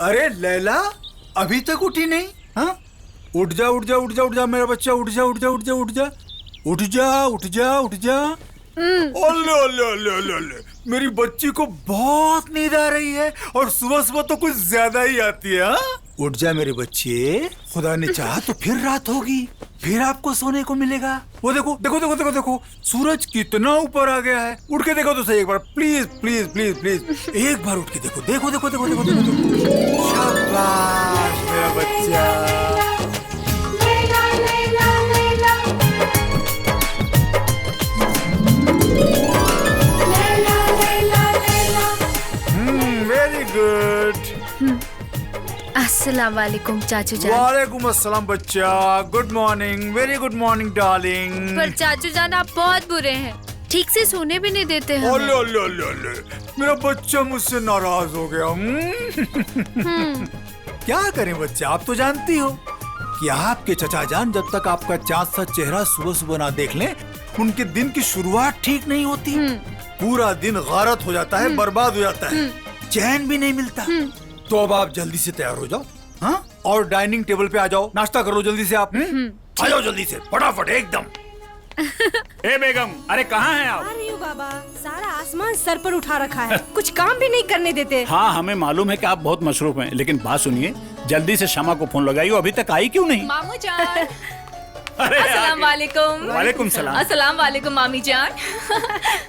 अरे लैला, अभी तक उठी नहीं? हाँ, उठ जा उठ जा उठ जा उठ जा मेरा बच्चा, उठ जा उठ जा उठ जा उठ जा उठ जा उठ जा उठ जा। ओले ओले ओले ओले ओले, मेरी बच्ची को बहुत नींद आ रही है और सुबह सुबह तो कुछ ज्यादा ही आती है। हाँ, उठ जा मेरे बच्चे, खुदा ने चाहा तो फिर रात होगी, फिर आपको सोने को मिलेगा। वो देखो देखो देखो देखो देखो, सूरज कितना ऊपर आ गया है। उठ के देखो तो सही एक बार, प्लीज प्लीज प्लीज प्लीज, एक बार उठ के देखो, देखो देखो देखो देखो देखो, देखो। शाबाश मेरा बच्चा। Very good. अस्सलाम वालेकुम चाचू जान। वालेकुम अस्सलाम बच्चा, good morning, very good morning darling. पर चाचू जान आप बहुत बुरे हैं, ठीक से सोने भी नहीं देते हमें। ओले ओले ओले ओले, मेरा बच्चा मुझसे नाराज हो गया। क्या करें बच्चा, आप तो जानती हो कि आपके चचा जान जब तक आपका चाँद सा चेहरा सुबह सुबह ना देख लें, उनके दिन की शुरुआत ठीक नहीं होती। पूरा दिन गारत हो जाता है, बर्बाद हो जाता है, चैन भी नहीं मिलता। तो अब आप जल्दी से तैयार हो जाओ, हाँ, और डाइनिंग टेबल पे आ जाओ, नाश्ता करो जल्दी से आप। आ जाओ जल्दी से, फटाफट एकदम। ए बेगम, अरे कहाँ हैं आप? आ रही हूँ बाबा, सारा आसमान सर पर उठा रखा है, कुछ काम भी नहीं करने देते। हाँ, हमें मालूम है कि आप बहुत मसरूफ हैं, लेकिन बात सुनिए, जल्दी से शमा को फोन लगाइए, अभी तक आई क्यों नहीं? मामू जान। अरे अस्सलाम वालेकुम। वालेकुम सलाम। अस्सलाम वालेकुम मामी जान।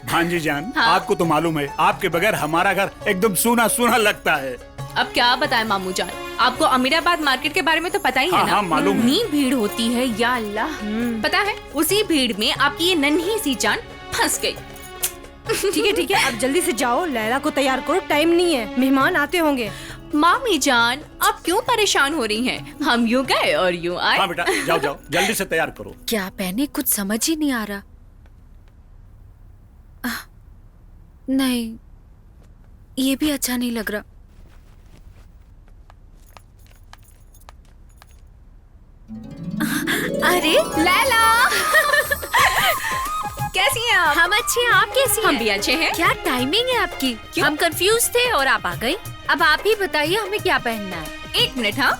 भांजी जान, हाँ? आपको तो मालूम है, आपके बगैर हमारा घर एकदम सूना सूना लगता है। अब क्या बताएं मामू जान, आपको अमीराबाद मार्केट के बारे में तो पता ही है हाँ, ना? हाँ, मालूम है। इतनी भीड़ होती है, या अल्लाह। पता है, उसी भीड़ में आपकी ये नन्ही सी जान फंस गई। ठीक है, अब जल्दी से जाओ, लैला को तैयार करो, टाइम नहीं है, मेहमान आते होंगे। मामी जान, आप क्यों परेशान हो रही हैं? हम यूँ गए और यूँ आए। हाँ बेटा, जाओ जाओ, जल्दी से तैयार करो। क्या पहने कुछ समझ ही नहीं आ रहा। नहीं, ये भी अच्छा नहीं लग रहा। अरे लैला। कैसी हैं आप? हम अच्छे हैं, आप कैसी हैं? हम भी अच्छे हैं। क्या टाइमिंग है आपकी? क्यों? हम कंफ्यूज थे और आप आ गई। अब आप ही बताइए हमें क्या पहनना है। एक मिनट। हाँ,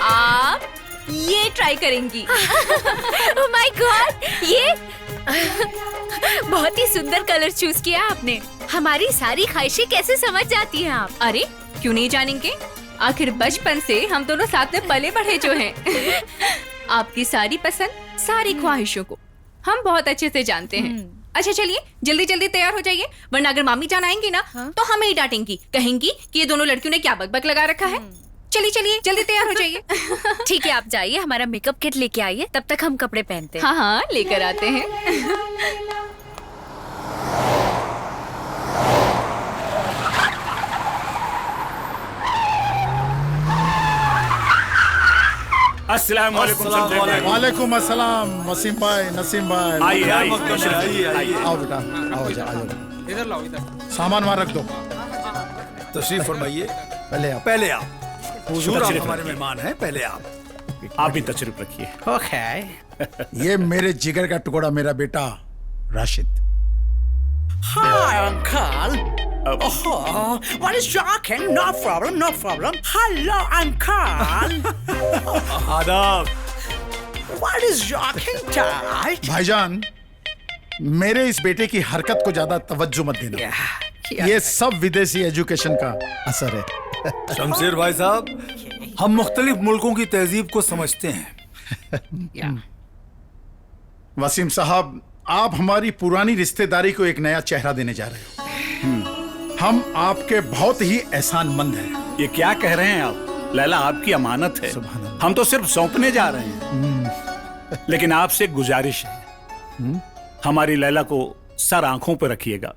आप ये ट्राई करेंगी? ओह माय गॉड, ये बहुत ही सुंदर कलर चूज किया आपने। हमारी सारी ख्वाहिशें कैसे समझ जाती हैं आप। अरे क्यों नहीं जानेंगे, आखिर बचपन से हम दोनों साथ में पले बढ़े जो हैं। आपकी सारी पसंद, सारी ख्वाहिशों को हम बहुत अच्छे से जानते हैं। अच्छा चलिए, जल्दी जल्दी तैयार हो जाइए, वरना अगर मामी जान आएंगी ना, तो हमें ही डांटेंगी, कहेंगी कि ये दोनों लड़कियों ने क्या बकबक लगा रखा है। चलिए चलिए, जल्दी तैयार हो जाइए। ठीक है, आप जाइए, हमारा मेकअप किट लेके आइए, तब तक हम कपड़े पहनते हैं। हाँ हाँ, लेकर आते हैं। अस्सलाम वालेकुम समझे भाई। वालेकुम अस्सलाम वसीम भाई, नसीम भाई। आइए आइए, आओ बेटा, आओ जाओ। इधर लाओ, इधर। सामान वहाँ रख दो। तशरीफ फरमाइए। पहले आप। पहले आप, हुजूर आप तशरीफ हमारे रखिए। मेहमान हैं, पहले आप। आप भी तशरीफ रखिए। ओके। ये मेरे जिगर का टुकड़ा, मेरा बेटा Rashid. Hi, Uncle. Oh, what is shocking? No problem, no problem. Hello, Uncle. आदाब। What is shocking, Dad? भाईजान, मेरे इस बेटे की हरकत को ज्यादा तवज्जो मत देना। ये सब विदेशी एजुकेशन का असर है। शमशेर भाई साहब, हम मुख्तलिफ मुल्कों की तहजीब को समझते हैं। वसीम साहब, आप हमारी पुरानी रिश्तेदारी को एक नया चेहरा देने जा रहे हो। हम आपके बहुत ही एहसानमंद हैं। ये क्या कह रहे हैं आप? लैला आपकी अमानत है, सुभान अल्लाह। हम तो सिर्फ सौंपने जा रहे हैं। लेकिन आपसे एक गुजारिश है, हमारी लैला को सर आंखों पर रखिएगा,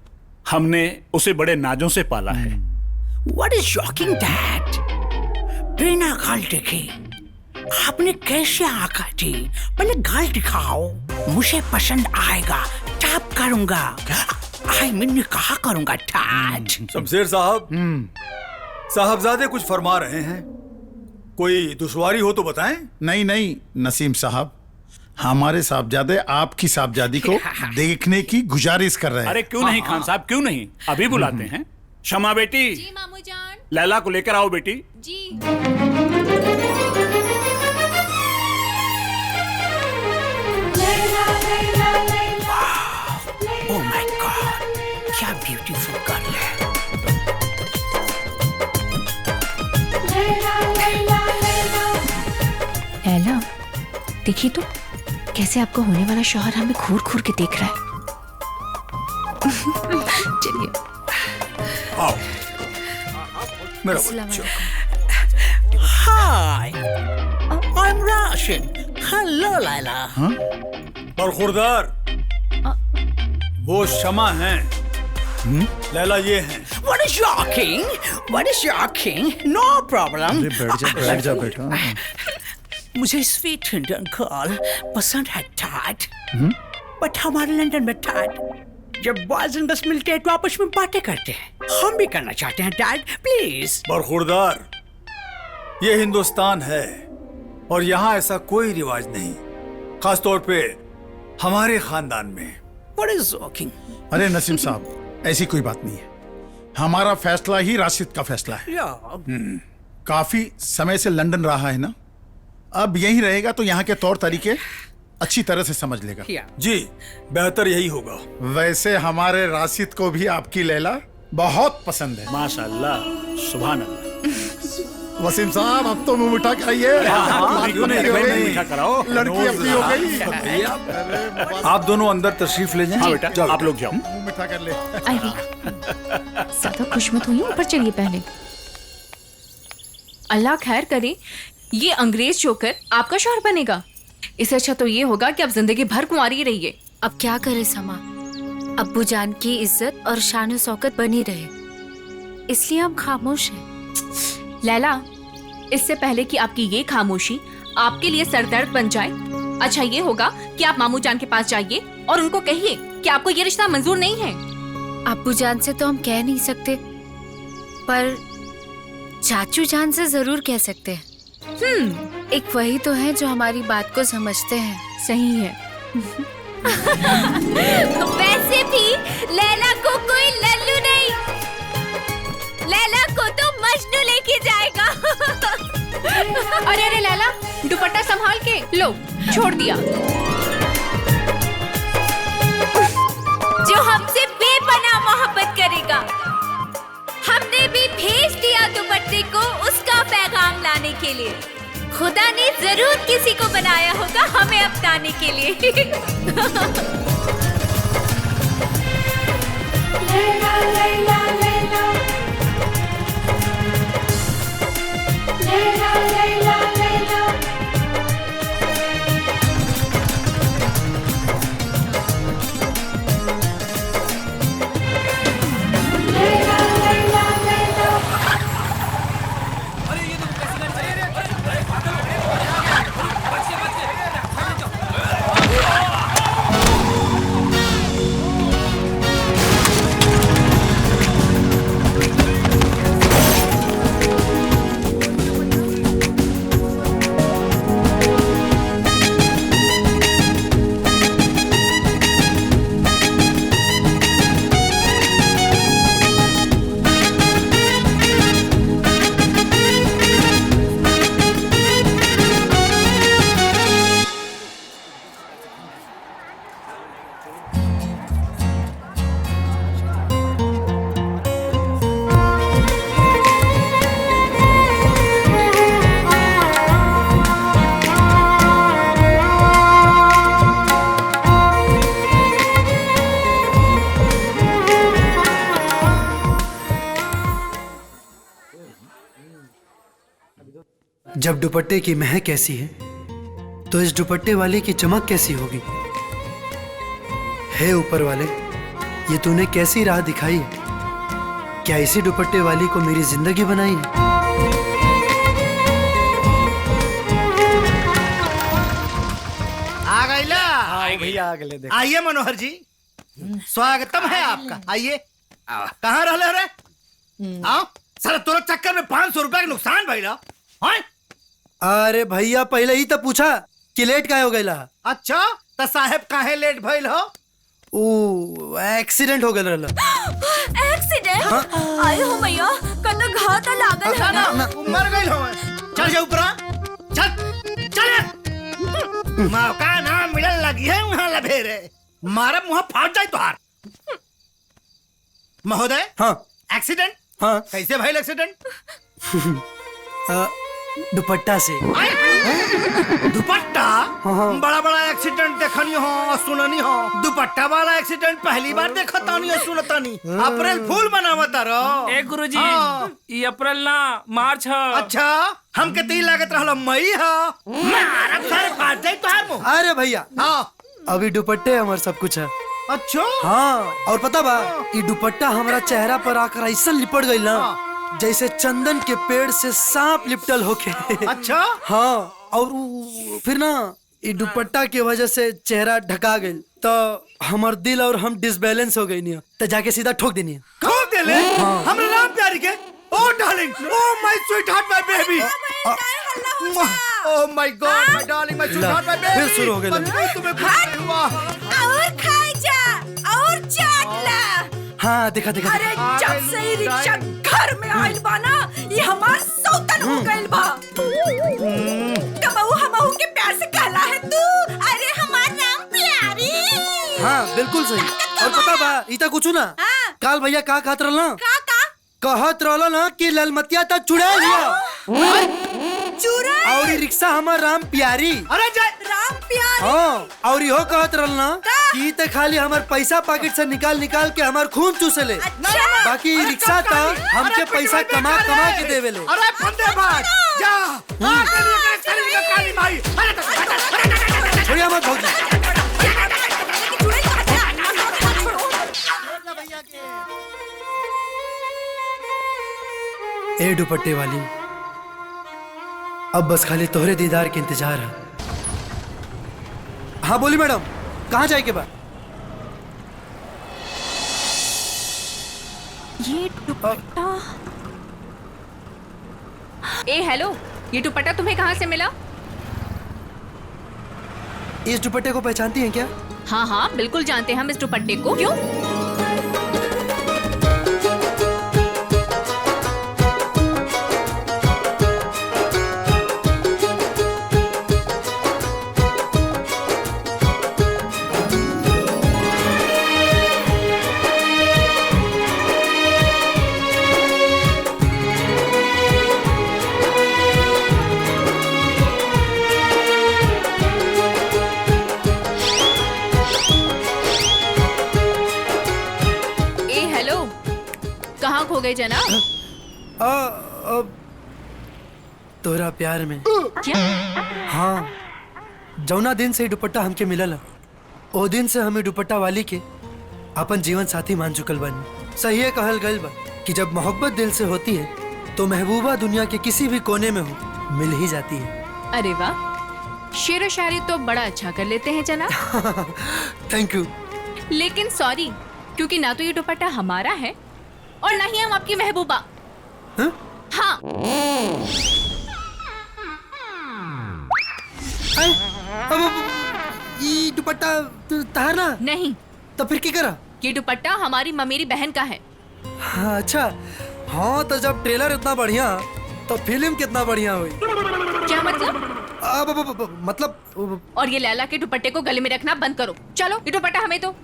हमने उसे बड़े नाजों से पाला है। What is shocking, Dad? बिना गाल देखे आपने कैसे आंखा दी? पहले गाल दिखाओ, मुझे पसंद आएगा टैप करूंगा। आई मीन कहा करूंगा डैड। शमशेर साहब, साहबजादे कुछ फरमा रहे हैं, कोई दुश्वारी हो तो बताएं। नहीं नहीं नसीम साहब, हमारे साहबजादे आपकी साहबजादी को देखने की गुजारिश कर रहे हैं। अरे क्यों नहीं खान साहब, क्यों नहीं, अभी बुलाते हैं। शमा बेटी, जी मामू जान। लैला को लेकर आओ बेटी। जी। ओह माय गॉड, क्या ब्यूटीफुल गर्ल है। लैला, देखिए तो कैसे आपका होने वाला शौहर हमें घूर घूर के देख रहा है। चलिए। आओ मेरा बच्चा। Hi, I am Rashid. Hello Laila. बरखुरदार, वो शमा हैं, लैला ये हैं। What is shocking? What is shocking? No problem. बैठ जा बेटा। मुझे स्वीट इंडियन गर्ल पसंद है डैड, बट हमारे लंदन में डैड जब बॉयज एंड गर्ल्स मिलते हैं तो आपस में बातें करते हैं। हम भी करना चाहते हैं डैड, प्लीज। बरखुरदार, ये हिंदुस्तान है और यहाँ ऐसा कोई रिवाज नहीं, खास तौर पे हमारे खानदान में। What is shocking? अरे नसीम साहब, ऐसी कोई बात नहीं है। हमारा फैसला ही राशिद का फैसला है। Yeah. काफी समय से लंदन रहा है ना, अब यहीं रहेगा तो यहाँ के तौर तरीके अच्छी तरह से समझ लेगा। Yeah. जी, बेहतर यही होगा। वैसे हमारे राशिद को भी आपकी लैला बहुत पसंद है। माशाल्लाह, सुभान अल्लाह। वसीम साहब, अब तो मुंह उठा के आइए। क्यों नहीं, हो गई। मीठा कराओ। लड़की अपनी हो गई। आप दोनों अंदर तशरीफ ले जाएं। हाँ बेटा, जाओ। आप लोग जाओ। मुंह मीठा कर ले। आइए, ज्यादा खुश मत होइए, ऊपर चलिए पहले। अल्लाह खैर करे, ये अंग्रेज जोकर आपका शौहर बनेगा। इससे अच्छा तो ये होगा कि आप जिंदगी भर कुंवारी रहिए। अब क्या करे समा, अब्बू जान की इज्जत और शान शौकत बनी रहे, इसलिए हम खामोश हैं। लैला, इससे पहले कि आपकी ये खामोशी आपके लिए सरदर्द बन जाए, अच्छा ये होगा कि आप मामू जान के पास जाइए और उनको कहिए कि आपको ये रिश्ता मंजूर नहीं है। अब्बू जान से तो हम कह नहीं सकते, पर चाचू जान से जरूर कह सकते हैं। एक वही तो है जो हमारी बात को समझते हैं। सही है। वैसे भी लैला को कोई लल्लू नहीं, लैला को तो मजनू लेके जाएगा। अरे अरे लैला, दुपट्टा संभाल के लो, छोड़ दिया। जो हमसे बेपनाह मोहब्बत करेगा, हमने भी भेज दिया दुपट्टे को उसका पैगाम लाने के लिए। खुदा ने जरूर किसी को बनाया होगा हमें अपनाने के लिए। लैला, लैला, लैला। लैला, लैला, लैला। जब दुपट्टे की महक कैसी है तो इस दुपट्टे वाले की चमक कैसी होगी। हे ऊपर वाले, ये तूने कैसी राह दिखाई है, क्या इसी दुपट्टे वाली को मेरी जिंदगी बनाई है। आ गई ला। भैया आ गए। आइए मनोहर जी, स्वागतम है आपका। आइए। कहाँ रह रे? आओ सारा तुरंत चक्कर में 500 रुपए का नुकसान भइला। अरे भैया, पहले ही तो पूछा कि लेट काहे हो गईला? अच्छा तो साहेब काहे लेट भइल हो? ओ एक्सीडेंट हो गल रहला। एक्सीडेंट? आए हो मैया, कल घाव तो लागल है ना। मर गइल हो। चल जा ऊपर, चल चल। मौका ना मिलल लगी है वहां लभेरे। मारा मुंह फाट जाए तुहार। महोदय। हाँ एक्सीडेंट? हाँ। कैसे भइल एक्सीडेंट? दुपट्टा से। दुपट्टा? हाँ। बड़ा बड़ा एक्सीडेंट देखनी हो और सुननी हो, दुपट्टा वाला एक्सीडेंट पहली बार देखतानी और सुनतानी। अप्रैल फूल मनावता रहो। ए गुरुजी, ये अप्रैल ना मार्च है। अच्छा हमके तीन लागत रहलो मई है। मारा सर फाट जाए तुहार मुंह। अरे भैया हाँ अभी दुपट्टे हमार सब कुछ है। अच्छा हाँ और पता बा ये दुपट्टा हमारा चेहरा पर आकर ऐसा लिपट गई ना जैसे चंदन के पेड़ से सांप लिपटल होके। अच्छा हाँ और फिर ना ये दुपट्टा की वजह से चेहरा ढका गई तो हमार दिल और हम डिसबैलेंस हो गई नहीं तो जाके सीधा ठोक देनी। ठोक देले? हमरे नाम प्यारी के। Oh darling, oh my sweet heart my baby. Oh my God my darling my sweet heart my baby. फिर शुरू हो गया। तुम्हें कुछ हुआ? और खाई जा और चाट ला। हाँ देखा देखा अरे जब से ही रिक्शा घर में आइल बा ना ये हमार सौतन हो गइल बा। कबहू हमहू के प्यार से कहला है तू। अरे हमार नाम प्यारी। हाँ बिल्कुल सही। और पता बा इता कुछ ना काल भैया का कहत रहल ना कहत रहल ना कि ललमतिया तक चुड़ा लिया चुरा और ये रिक्शा हमार राम प्यारी। अरे जय राम प्यारी। हाँ और यो कहत रहल ना कि ते खाली हमार पैसा पॉकेट से निकाल निकाल के हमार खून चूसे ले बाकी रिक्शा ता हमके पैसा कमा कमा के देवे ले। अरे बंदे भाग जा आगे लिए चली काली भाई। अरे छोड़िया मत भौजी। ए दुपट्टे वाली अब बस खाली तोहरे दीदार के इंतजार है। हाँ बोली मैडम कहाँ जाए के बाद? ये दुपट्टा। ए हेलो, ये दुपट्टा तुम्हें कहाँ से मिला? इस दुपट्टे को पहचानती हैं क्या? हाँ हाँ बिल्कुल जानते हैं हम इस दुपट्टे को। क्यों? खो गए जनाब? तोरा प्यार में। क्या? हाँ जौना दिन से दुपट्टा हमके मिलल ओ दिन से हमें दुपट्टा वाली के अपन जीवन साथी मान चुकल बानी। सही कहल गइल बा कि जब मोहब्बत दिल से होती है तो महबूबा दुनिया के किसी भी कोने में हो मिल ही जाती है। अरे वाह, शेर व शायरी तो बड़ा अच्छा कर लेते हैं जनाब। Thank you. लेकिन सॉरी, क्योंकि ना तो ये दुपट्टा हमारा है और ना ही हम आपकी महबूबा। हाँ ये दुपट्टा तार ना? नहीं। तो फिर क्या करा? ये दुपट्टा हमारी ममेरी बहन का है। हाँ, अच्छा हाँ तो जब ट्रेलर इतना बढ़िया तो फिल्म कितना बढ़िया हुई। क्या मतलब? मतलब और ये लैला के दुपट्टे को गले में रखना बंद करो। चलो ये दुपट्टा हमें दो।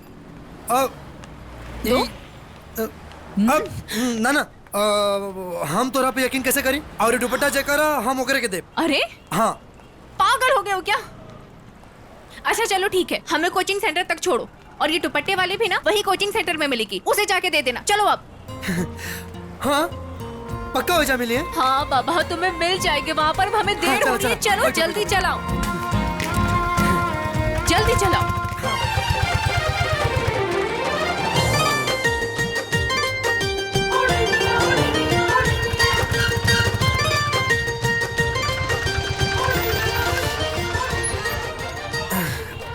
ना ना हम तोरा पे यकीन कैसे करी और ये दुपट्टा चेक हम ओकरे के दे। अरे हाँ पागल हो गए हो क्या? अच्छा चलो ठीक है, हमें कोचिंग सेंटर तक छोड़ो और ये दुपट्टे वाले भी ना वही कोचिंग सेंटर में मिलेगी, उसे जाके दे देना। चलो अब। हाँ पक्का हो जा मिली है? हाँ बाबा तुम्हें मिल जाएगी वहाँ पर, हमें देर हो रही है। चलो जल्दी चलाओ, जल्दी चलाओ।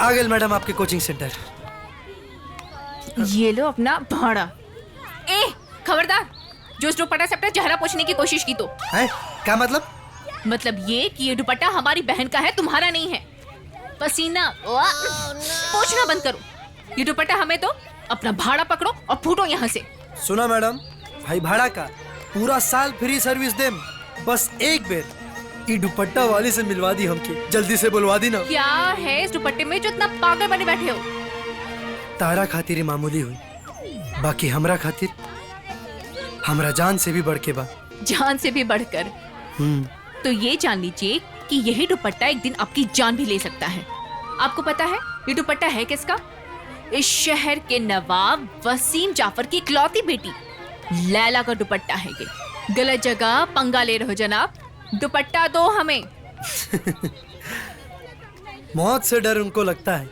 आ गए मैडम आपके कोचिंग सेंटर। ये लो अपना भाड़ा। ए खबरदार, जो इस दुपट्टा से अपना चेहरा पोंछने की कोशिश की तो। है? क्या मतलब? मतलब ये कि ये दुपट्टा हमारी बहन का है, तुम्हारा नहीं है। पसीना पूछना बंद करो। ये दुपट्टा हमें तो अपना भाड़ा पकड़ो और फूटो यहाँ से। सुना मैडम, भाई भाड़ा का पूरा साल फ्री सर्विस देम, बस एक बेर ई दुपट्टा वाली से मिलवा दी हमके, जल्दी से बुलवा दी ना। क्या है इस दुपट्टे में जो इतना पागल बने बैठे हो? तारा खातिर ही मामूली हुई, बाकी हमरा खातिर हमरा जान से भी बढ़ के बा। जान से भी बढ़कर? तो ये जान लीजिए कि यही दुपट्टा एक दिन आपकी जान भी ले सकता है। आपको पता है ये दुपट्टा है किसका? इस शहर के नवाब वसीम जाफर की इकलौती बेटी लैला का दुपट्टा है ये। गलत जगह पंगा ले रहे हो जनाब, दुपट्टा दो हमें। मौत से डर उनको लगता है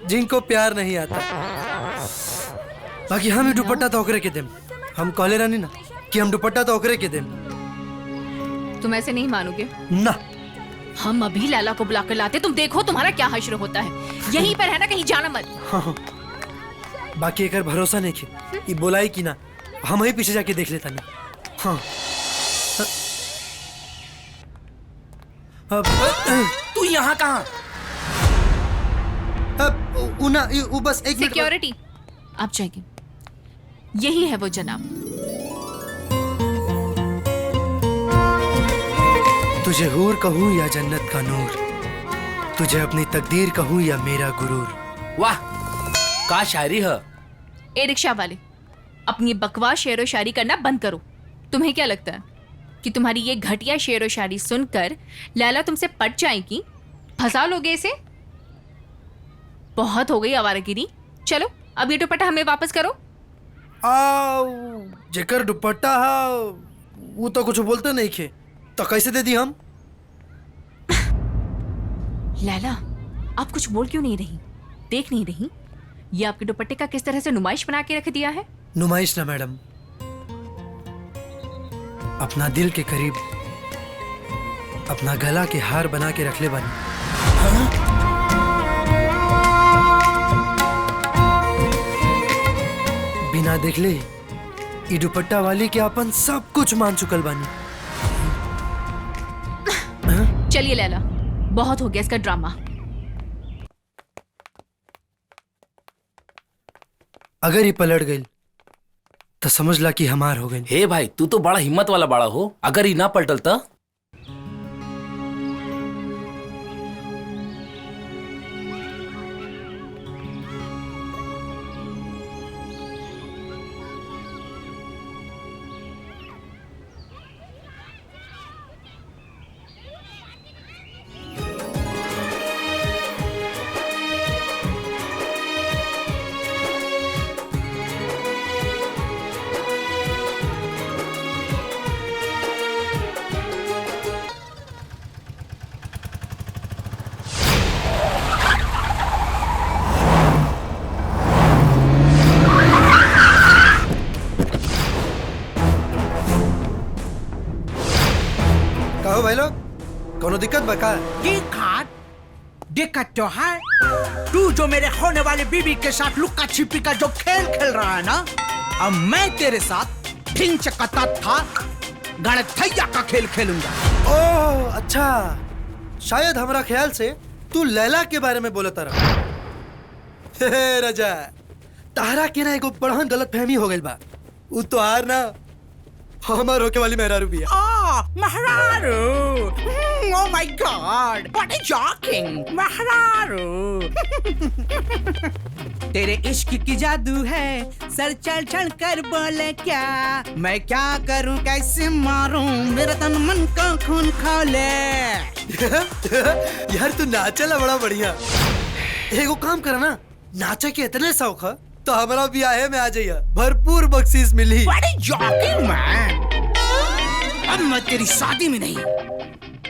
जिनको प्यार नहीं आता। बाकी हम ही दुपट्टा तो ओकरे के देम। हम कहले रहनी ना कि हम दुपट्टा तो ओकरे के देम। तुम ऐसे नहीं मानोगे ना। हम अभी लैला को बुला कर लाते, तुम देखो तुम्हारा क्या हश्र होता है। यहीं पर है ना, कहीं जाना मत। हाँ। बाकी एक भरोसा नहीं कि ये बोलाई कि ना, हम ही पीछे जाके देख लेता नहीं। हाँ। तू यहाँ कहाँ? बस एक सिक्योरिटी आप जाएंगे। यही है वो जनाब। तुझे हूर कहूँ या जन्नत का नूर, तुझे अपनी तकदीर कहूँ या मेरा गुरूर। वाह, का शायरी है। ए रिक्शा वाले, अपनी बकवास शेर व शायरी करना बंद करो। तुम्हें क्या लगता है कि तुम्हारी ये घटिया शेर व शायरी सुनकर लैला तुमसे पट जाएगी? फंसा लोगे इसे? बहुत हो गई आवारागिरी। चलो अब ये दुपट्टा हमें वापस करो। जेकर दुपट्टा हा वो तो कुछ बोलते नहीं खे, तो कैसे दे दी हम? लैला आप कुछ बोल क्यों नहीं रही? देख नहीं रही ये आपके दुपट्टे का किस तरह से नुमाइश बना के रख दिया है? नुमाइश ना मैडम, अपना दिल के करीब अपना गला के हार बना के रख ले बानी। हाँ? बिना देखले ये दुपट्टा वाली के अपन सब कुछ मान चुकल बानी। चलिए लैला, बहुत हो गया इसका ड्रामा। अगर ये पलट गई तो समझ ला कि हमार हो गई। हे भाई, तू तो बड़ा हिम्मत वाला बड़ा हो। अगर ये ना पलटल तो? कहो भाई लोग, कोनो दिक्कत बका? दिक्कत तो है। तू जो मेरे होने वाली बीबी के साथ लुक्का छिपी का जो खेल खेल रहा है ना, अब मैं तेरे साथ ठिंग चकता था गणथैया का खेल खेलूंगा। ओह अच्छा, शायद हमारा ख्याल से तू लैला के बारे में बोलता रहा। रजा, तारा के ना एगो बड़ा गलत फहमी हो गई बा। वो तो हार ना हमार होके वाली मेहरारू भी है। महरारू, oh my God, what a shocking, महरारू। तेरे इश्क की जादू है, सर चल चल कर बोले क्या, मैं क्या करूं कैसे मारूं, मेरा तन मन का खून खौले। यार तू नाचला बड़ा बढ़िया। एगो काम करा ना, नाचे के इतने शौक है तो हमारा ब्याह में आ जाइए, भरपूर बख्शीश मिली। What a shocking man। अब मैं तेरी शादी में नहीं,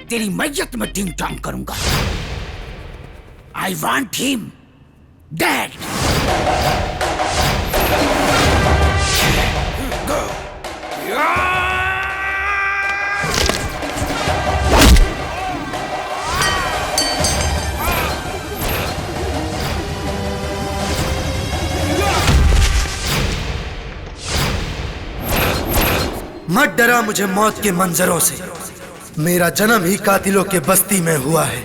तेरी मैयत में डिंग डॉन्ग करूंगा। I want him dead। मत डरा मुझे मौत के मंजरों से, मेरा जन्म ही कातिलों के बस्ती में हुआ है।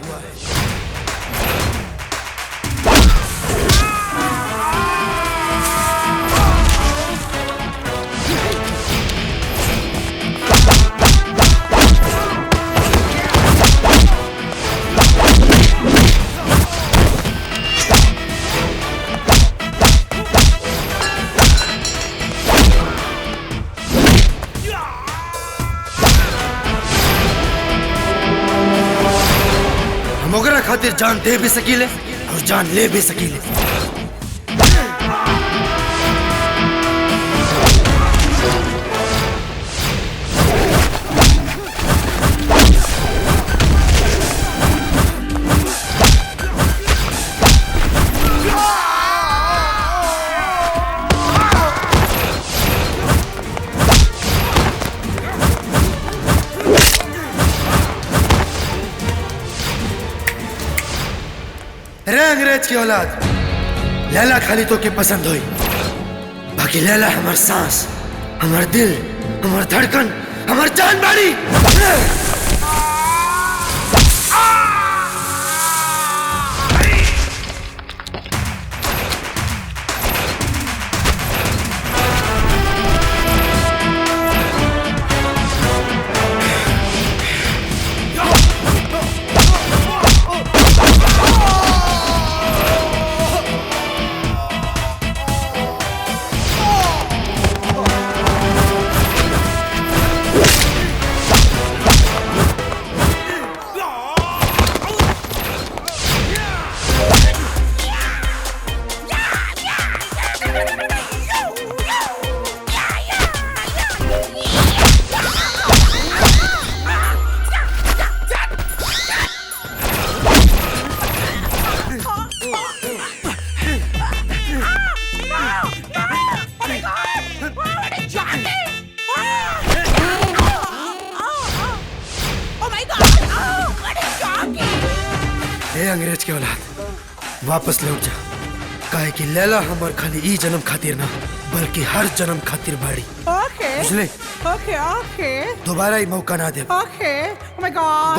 खातिर जान दे भी सकीले और जान ले भी सकीले। अंग्रेज की औलाद लैला खाली तो के पसंद हुई, बाकी लैला हमार सांस, हमार दिल, हमार धड़कन, हमार जान बाड़ी। अंग्रेज के औलाद वापस लौट जा, काहे कि लैला हमार खाली ई जन्म खातिर ना बल्कि हर जन्म खातिर बाड़ी। ओके बुझले? ओके ओके दोबारा ही मौका ना दे। Okay oh my God.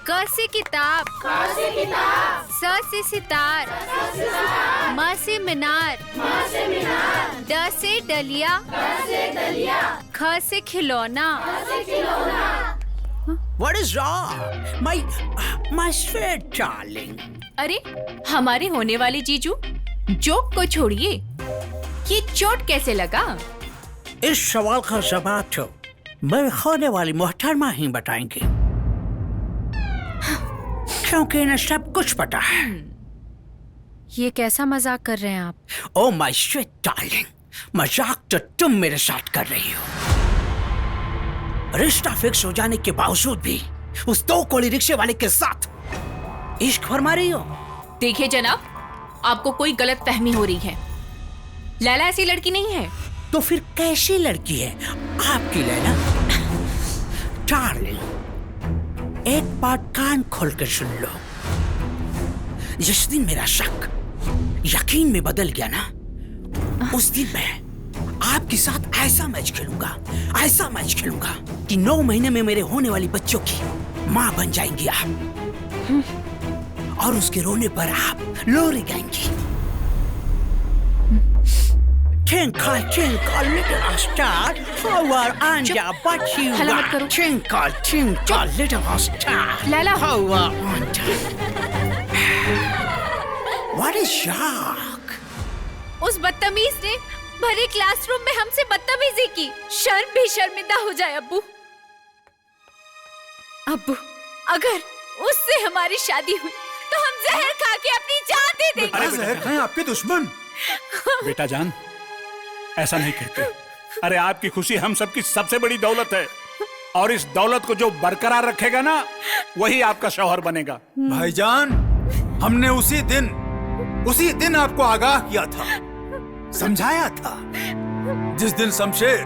क से किताब, स से सितार, म से मीनार, ड से डलिया, ख से खिलौना। What is wrong? My sweet darling. अरे हमारे होने वाले जीजू, जोक को छोड़िए, ये चोट कैसे लगा? इस सवाल का जवाब तो मेरे होने वाली मोहतरमा ही बताएंगे, क्योंकि इन्हें सब कुछ पता है। ये कैसा मजाक कर रहे हैं आप? Oh my sweet darling, मजाक तो तुम मेरे साथ कर रही हो। रिश्ता फिक्स हो जाने के बावजूद भी उस 2 कोड़ी रिक्शे वाले के साथ इश्क फरमा रही हो। देखिए जनाब, आपको कोई गलत फहमी हो रही है। लैला ऐसी लड़की नहीं है। तो फिर कैसी लड़की है आपकी लैला? डार्लिंग, एक बात कान खोल कर सुन लो। जिस दिन मेरा शक यकीन में बदल गया ना, उस दिन मैं आपके साथ ऐसा मैच खेलूंगा कि 9 महीने में मेरे होने वाली बच्चों की माँ बन जाएंगी आप, और उसके रोने पर आप लोरी गाएंगी। Twinkle, twinkle, little star, how under but you are. Twinkle, twinkle, little star, Laila, how under. What is shock? उस बदतमीज ने भरे क्लासरूम में हमसे बदतमीजी की। शर्म भी शर्मिंदा हो जाए अब्बू। अब्बू, अगर उससे हमारी शादी हुई तो हम जहर खा के अपनी जान दे देंगे। अरे जहर खाएं आपके दुश्मन। बेटा जान, ऐसा नहीं कहते। अरे आपकी खुशी हम सबकी सबसे बड़ी दौलत है, और इस दौलत को जो बरकरार रखेगा ना, वही आपका शौहर बनेगा। भाईजान, हमने उसी दिन आपको आगाह किया था, समझाया था, जिस दिन शमशेर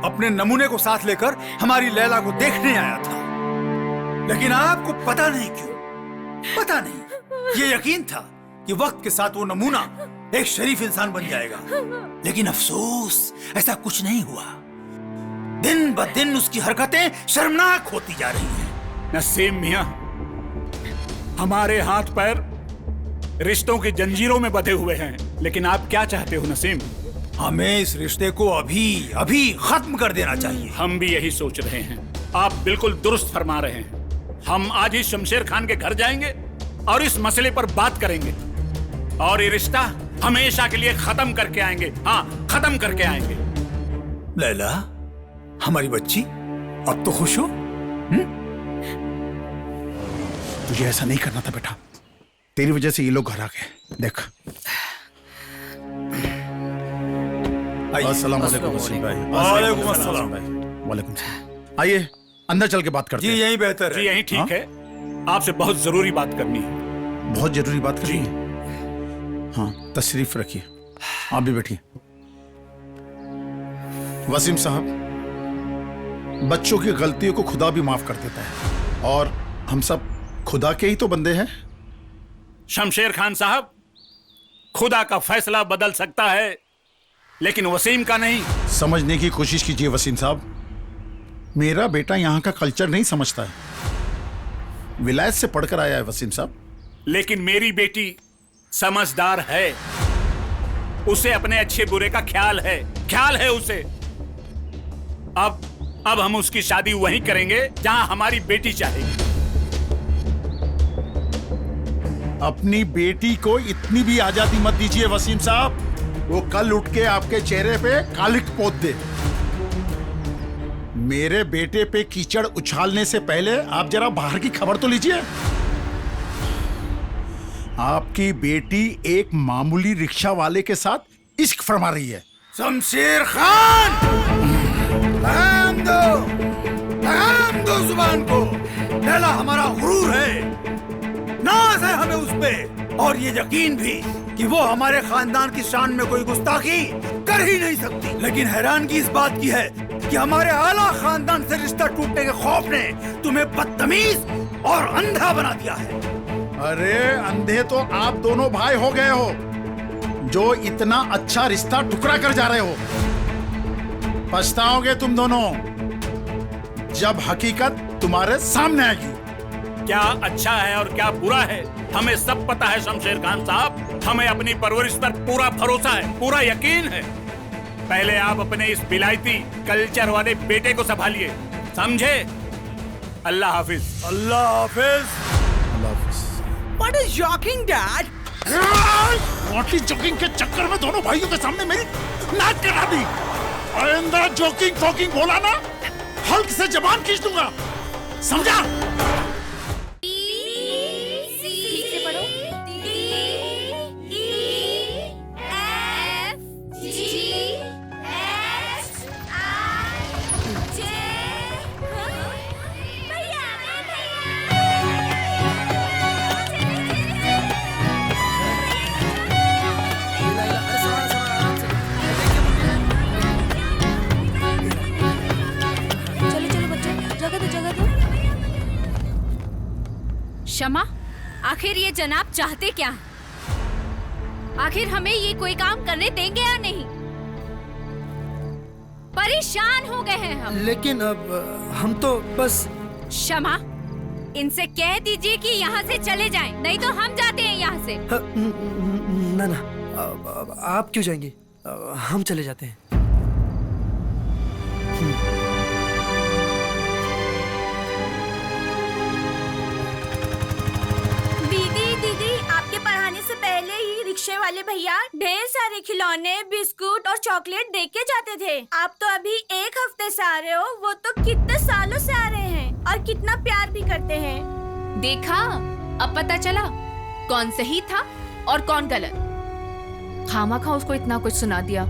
अपने नमूने को साथ लेकर हमारी लैला को देखने आया था। लेकिन आपको पता नहीं क्यों, पता नहीं, ये यकीन था कि वक्त के साथ वो नमूना एक शरीफ इंसान बन जाएगा। लेकिन अफसोस, ऐसा कुछ नहीं हुआ। दिन ब दिन उसकी हरकतें शर्मनाक होती जा रही हैं। नसीम मियां, हमारे हाथ पैर रिश्तों की जंजीरों में बंधे हुए हैं, लेकिन आप क्या चाहते हो नसीम? हमें इस रिश्ते को अभी खत्म कर देना चाहिए। हम भी यही सोच रहे हैं। आप बिल्कुल दुरुस्त फरमा रहे हैं। हम आज ही शमशेर खान के घर जाएंगे और इस मसले पर बात करेंगे, और ये रिश्ता हमेशा के लिए खत्म करके आएंगे। हाँ, खत्म करके आएंगे। लैला, हमारी बच्ची, अब तो खुश हो? तुझे ऐसा नहीं करना था बेटा, तेरी वजह से ये लोग घर आ गए। देख। अस्सलाम वालेकुम वसीम भाई। वालेकुम अस्सलाम। वालेकुम सलाम। आइए अंदर चल के बात करते जी हैं। यही बेहतर है। जी यही ठीक है। आपसे बहुत जरूरी बात करनी है। बहुत जरूरी बात करनी है। हाँ, तशरीफ रखिए। आप भी बैठिए। वसीम साहब, बच्चों की गलतियों को खुदा भी माफ कर देता है, और हम सब खुदा के ही तो बंदे हैं। शमशेर खान साहब, खुदा का फैसला बदल सकता है, लेकिन वसीम का नहीं। समझने की कोशिश कीजिए वसीम साहब, मेरा बेटा यहाँ का कल्चर नहीं समझता है। विलायत से पढ़कर आया है वसीम साहब। लेकिन मेरी बेटी समझदार है, उसे अपने अच्छे बुरे का ख्याल है उसे। अब हम उसकी शादी वहीं करेंगे जहां हमारी बेटी चाहेगी। अपनी बेटी को इतनी भी आजादी मत दीजिए वसीम साहब, वो कल उठ के आपके चेहरे पे कालिक पोत दे। मेरे बेटे पे कीचड़ उछालने से पहले आप जरा बाहर की खबर तो लीजिए। आपकी बेटी एक मामूली रिक्शा वाले के साथ इश्क फरमा रही है। शमशेर खान, लगाम दो जुबान को। लैला हमारा गुरूर है, नाज है हमें उस पे, और ये यकीन भी कि वो हमारे खानदान की शान में कोई गुस्ताखी कर ही नहीं सकती। लेकिन हैरानगी इस बात की है कि हमारे आला खानदान से रिश्ता टूटने के खौफ ने तुम्हें बदतमीज और अंधा बना दिया है। अरे अंधे तो आप दोनों भाई हो गए हो, जो इतना अच्छा रिश्ता टुकड़ा कर जा रहे हो। पछताओगे तुम दोनों जब हकीकत तुम्हारे सामने आएगी। क्या अच्छा है और क्या बुरा है हमें सब पता है शमशेर खान साहब। हमें अपनी परवरिश पर पूरा भरोसा है, पूरा यकीन है। पहले आप अपने इस विलायती कल्चर वाले बेटे को संभालिए, समझे? अल्लाह हाफिज। अल्लाह हाफिज। What is joking, Dad? Naughty joking के चक्कर में दोनों भाइयों के सामने मेरी नाक कटा दी। आइंदा जोकिंग फोकिंग बोला ना, हल्क से जबान खींच दूंगा, समझा? क्षमा, आखिर ये जनाब चाहते क्या हैं? आखिर हमें ये कोई काम करने देंगे या नहीं? परेशान हो गए हैं हम। लेकिन अब हम तो बस। क्षमा, इनसे कह दीजिए कि यहाँ से चले जाएं, नहीं तो हम जाते हैं यहाँ से। ना ना, आप क्यों जाएंगे? हम चले जाते हैं। पहले ही रिक्शे वाले भैया ढेर सारे खिलौने, बिस्कुट और चॉकलेट दे के जाते थे। आप तो अभी एक हफ्ते से आ रहे हो, वो तो कितने सालों से आ रहे हैं और कितना प्यार भी करते हैं। देखा, अब पता चला कौन सही था और कौन गलत। खामखा उसको इतना कुछ सुना दिया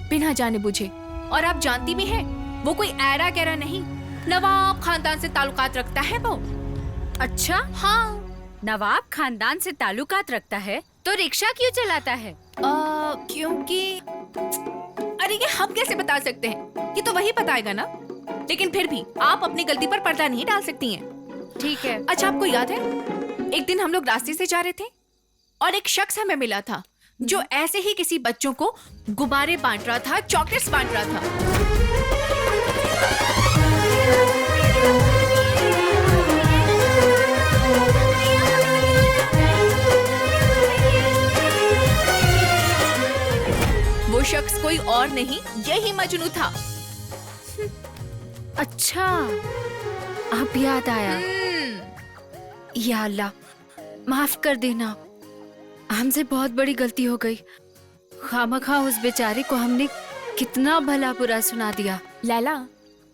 बिना जाने बुझे। और आप जानती भी हैं, वो कोई ऐरा गैरा नहीं, नवाब खानदान से ताल्लुकात रखता है वो। अच्छा, हाँ, नवाब खानदान से ताल्लुकात रखता है तो रिक्शा क्यों चलाता है? क्योंकि अरे ये हम कैसे बता सकते हैं, ये तो वही बताएगा ना। लेकिन फिर भी आप अपनी गलती पर पर्दा नहीं डाल सकती हैं। ठीक है। अच्छा, आपको याद है एक दिन हम लोग रास्ते से जा रहे थे और एक शख्स हमें मिला था जो ऐसे ही किसी बच्चों को गुब्बारे बांट रहा था, चॉकलेट्स बांट रहा था। वो शख्स कोई और नहीं, यही मजनू था। अच्छा, अब याद आया। या अल्लाह, माफ कर देना, हमसे बहुत बड़ी गलती हो गई। खामखा उस बेचारे को हमने कितना भला बुरा सुना दिया। लैला,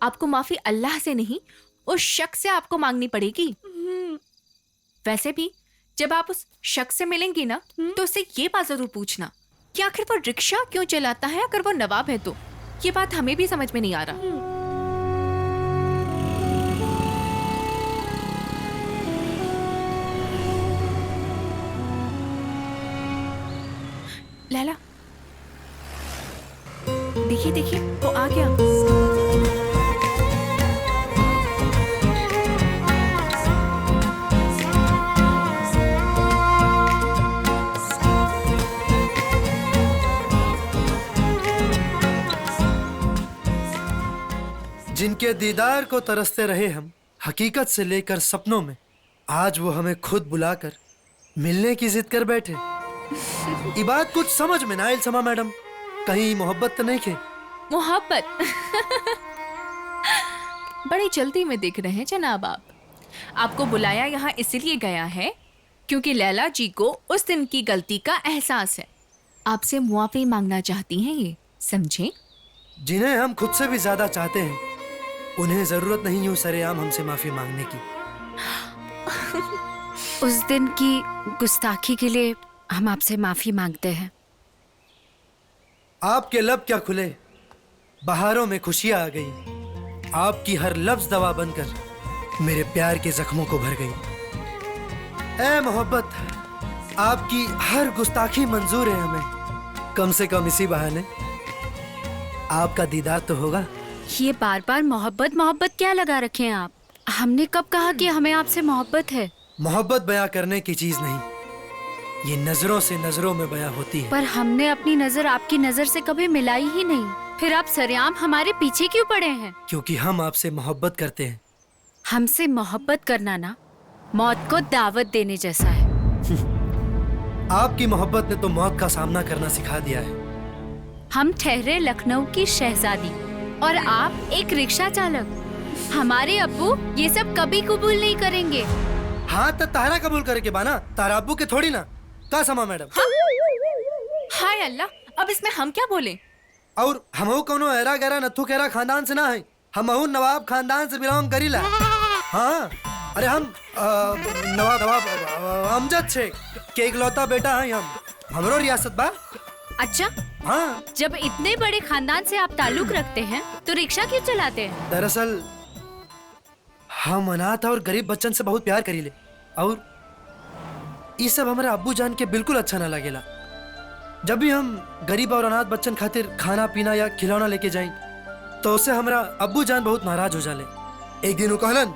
आपको माफी अल्लाह से नहीं उस शख्स से आपको मांगनी पड़ेगी। वैसे भी जब आप उस शख्स से मिलेंगी ना तो उससे ये बात जरूर पूछना कि आखिर वो रिक्शा क्यों चलाता है। अगर वो नवाब है तो ये बात हमें भी समझ में नहीं आ रहा। लैला, देखिए देखिए वो आ गया। जिनके दीदार को तरसते रहे हम हकीकत से लेकर सपनों में, आज वो हमें खुद बुलाकर मिलने की जिद कर बैठे। ये बात कुछ समझ में ना आयल समा मैडम, कहीं मोहब्बत तो नहीं के? मोहब्बत बड़ी जल्दी में दिख रहे हैं जनाब आप। आपको बुलाया यहाँ इसलिए गया है क्योंकि लैला जी को उस दिन की गलती का एहसास है। आपसे मुआफी मांगना चाहती हैं ये, समझे? जिन्हें हम खुद से भी ज्यादा चाहते हैं उन्हें जरूरत नहीं यूं सरेआम हमसे माफी मांगने की। उस दिन की गुस्ताखी के लिए हम आपसे माफी मांगते हैं। आपके लब क्या खुले, बहारों में खुशियां आ गई। आपकी हर लफ्ज दवा बनकर मेरे प्यार के जख्मों को भर गई। ऐ मोहब्बत, आपकी हर गुस्ताखी मंजूर है हमें। कम से कम इसी बहाने आपका दीदार तो होगा। ये बार बार मोहब्बत मोहब्बत क्या लगा रखे हैं आप? हमने कब कहा कि हमें आपसे मोहब्बत है? मोहब्बत बयां करने की चीज नहीं, ये नजरों से नजरों में बयां होती है। पर हमने अपनी नजर आपकी नजर से कभी मिलाई ही नहीं, फिर आप सरेआम हमारे पीछे क्यों पड़े हैं? क्योंकि हम आपसे मोहब्बत करते हैं। हमसे मोहब्बत करना ना मौत को दावत देने जैसा है। आपकी मोहब्बत ने तो मौत का सामना करना सिखा दिया है। हम ठहरे लखनऊ की शहजादी और आप एक रिक्शा चालक। हमारे अब्बू ये सब कभी कबूल नहीं करेंगे। हाँ तो तारा कबूल करे के बाना, तारा अब्बू के थोड़ी ना। का समा मैडम? हाय अल्लाह, अब इसमें हम क्या बोले? और हमहू कोनो एरा गैरा नथु केरा खानदान से ना है, हमहू नवाब खानदान से बिलोंग करीला। हाँ, अरे हम नवाब अमजद शेख के इकलौता बेटा हैं हम। हमरो रियासत बा। अच्छा, हाँ। जब इतने बड़े खानदान से आप ताल्लुक रखते हैं तो रिक्शा क्यों चलाते हैं? दरअसल हम अनाथ और गरीब बच्चन से बहुत प्यार करीले और ये सब हमारे अब्बू जान के बिल्कुल अच्छा ना लगेला। जब भी हम गरीब और अनाथ बच्चन खातिर खाना पीना या खिलौना लेके जाएं तो उससे हमारा अब्बू जान बहुत नाराज हो जाले। एक दिन वो कहलन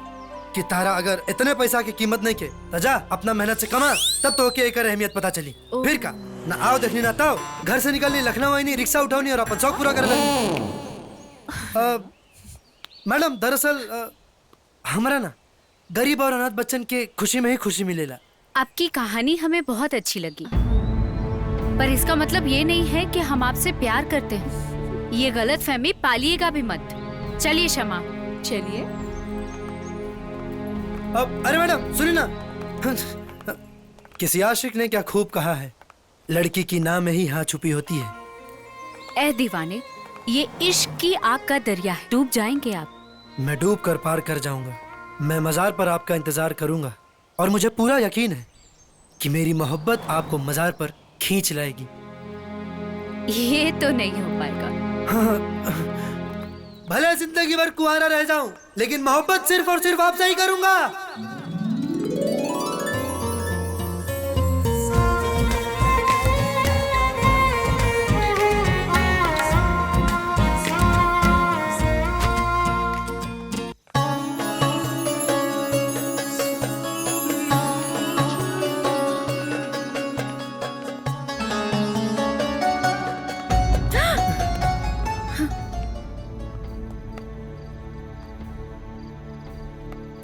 कि तारा अगर इतने पैसा की कीमत नहीं के तो जा अपना मेहनत से कमा, तब तो के एकर अहमियत पता चली। फिर का ना आओ देखनी ना ताओ, घर से निकलनी, लखनऊ आई नहीं, रिक्शा उठाओनी और अपन शौक पूरा कर लेनी। मैडम दरअसल हमारा ना गरीब और अनाथ बच्चन के खुशी में ही खुशी मिलेला। आपकी कहानी हमें बहुत अच्छी लगी, पर इसका मतलब ये नहीं है कि हम आपसे प्यार करते हैं। ये गलत फहमी पालिएगा भी मत। चलिए शमा, चलिए। अरे मैडम सुनिए ना, किसी आशिक ने क्या खूब कहा है, लड़की की नाम में ही हाँ छुपी होती है। ए दीवाने, ये इश्क की आग का दरिया है, डूब जाएंगे आप। मैं डूब कर पार कर जाऊंगा। मैं मजार पर आपका इंतजार करूंगा और मुझे पूरा यकीन है कि मेरी मोहब्बत आपको मजार पर खींच लाएगी। ये तो नहीं हो पाएगा। भले जिंदगी भर कुंवारा रह जाऊं, लेकिन मोहब्बत सिर्फ और सिर्फ आपसे ही करूंगा।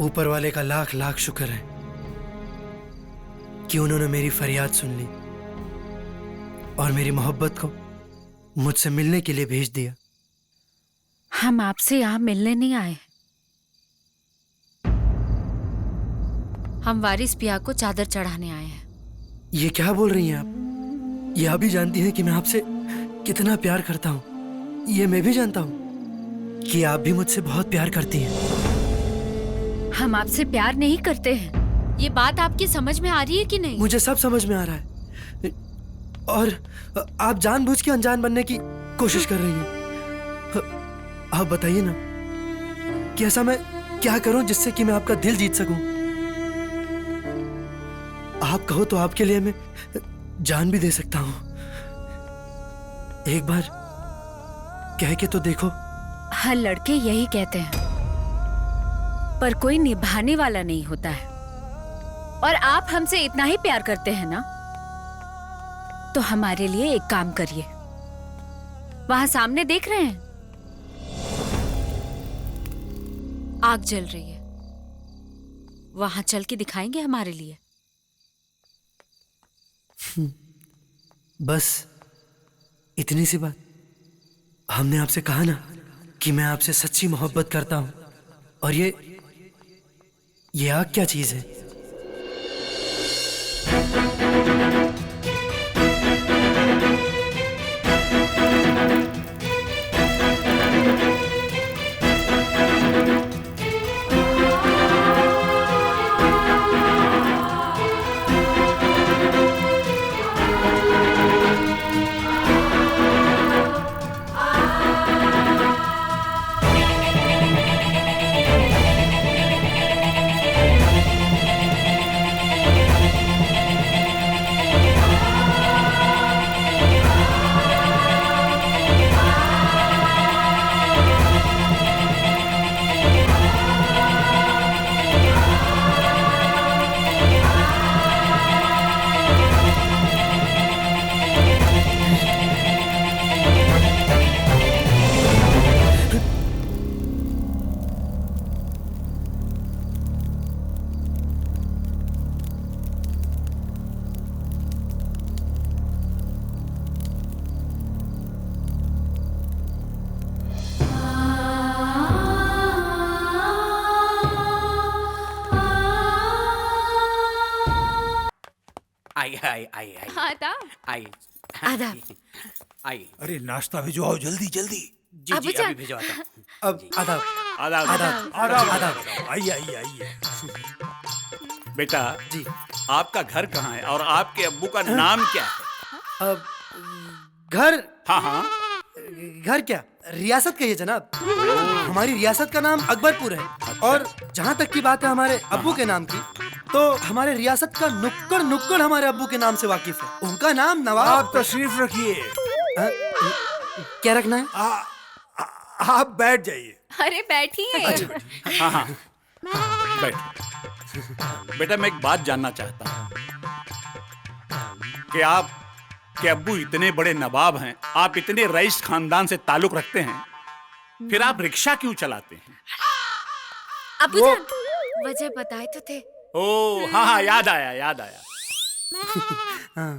ऊपर वाले का लाख लाख शुक्र है कि उन्होंने मेरी फरियाद सुन ली और मेरी मोहब्बत को मुझसे मिलने के लिए भेज दिया। हम आपसे यहाँ मिलने नहीं आए, हम वारिस पिया को चादर चढ़ाने आए हैं। ये क्या बोल रही हैं आप? ये अभी जानती हैं कि मैं आपसे कितना प्यार करता हूँ ये मैं भी जानता हूँ कि आप भी मुझसे बहुत प्यार करती हैं। हम आपसे प्यार नहीं करते हैं, ये बात आपकी समझ में आ रही है कि नहीं? मुझे सब समझ में आ रहा है और आप जानबूझ के अनजान बनने की कोशिश कर रही हैं। आप बताइए ना कि ऐसा मैं क्या करूं जिससे कि मैं आपका दिल जीत सकूं। आप कहो तो आपके लिए मैं जान भी दे सकता हूं। एक बार कह के तो देखो। हर लड़के यही कहते हैं, पर कोई निभाने वाला नहीं होता है। और आप हमसे इतना ही प्यार करते हैं ना, तो हमारे लिए एक काम करिए। वहां सामने देख रहे हैं आग जल रही है, वहां चल के दिखाएंगे हमारे लिए। बस इतनी सी बात। हमने आपसे कहा ना कि मैं आपसे सच्ची मोहब्बत करता हूं, और ये आग क्या चीज है? आई आई आई आई आदाब। आई आदाब। आई। अरे नाश्ता भिजवाओ जल्दी जल्दी। जी जी अभी भिजवाता हूँ। अब आदाब आदाब आदाब आराम आदाब। आइए आइए आइए। बेटा जी आपका घर कहाँ है और आपके अब्बू का नाम क्या है? अब घर हाँ हाँ घर क्या, रियासत कहिए जनाब। हमारी रियासत का नाम अकबरपुर है। और जहाँ तक की बात है हमारे अब्बू के नाम की, तो हमारे रियासत का नुक्कड़ नुक्कड़ हमारे अब्बू के नाम से वाकिफ है। उनका नाम नवाब। आप तशरीफ रखिए। क्या रखना है? आप बैठ जाइए। अरे बैठिए। हाँ हाँ बैठ। बेटा मैं एक बात जानना चाहता हूँ कि आप के अब्बू इतने बड़े नवाब हैं, आप इतने रईस खानदान से ताल्लुक रखते हैं, फिर आप रिक्शा क्यों चलाते हैं? अब्बूजान, वजह बताए तो थे। ओ हाँ हाँ याद आया।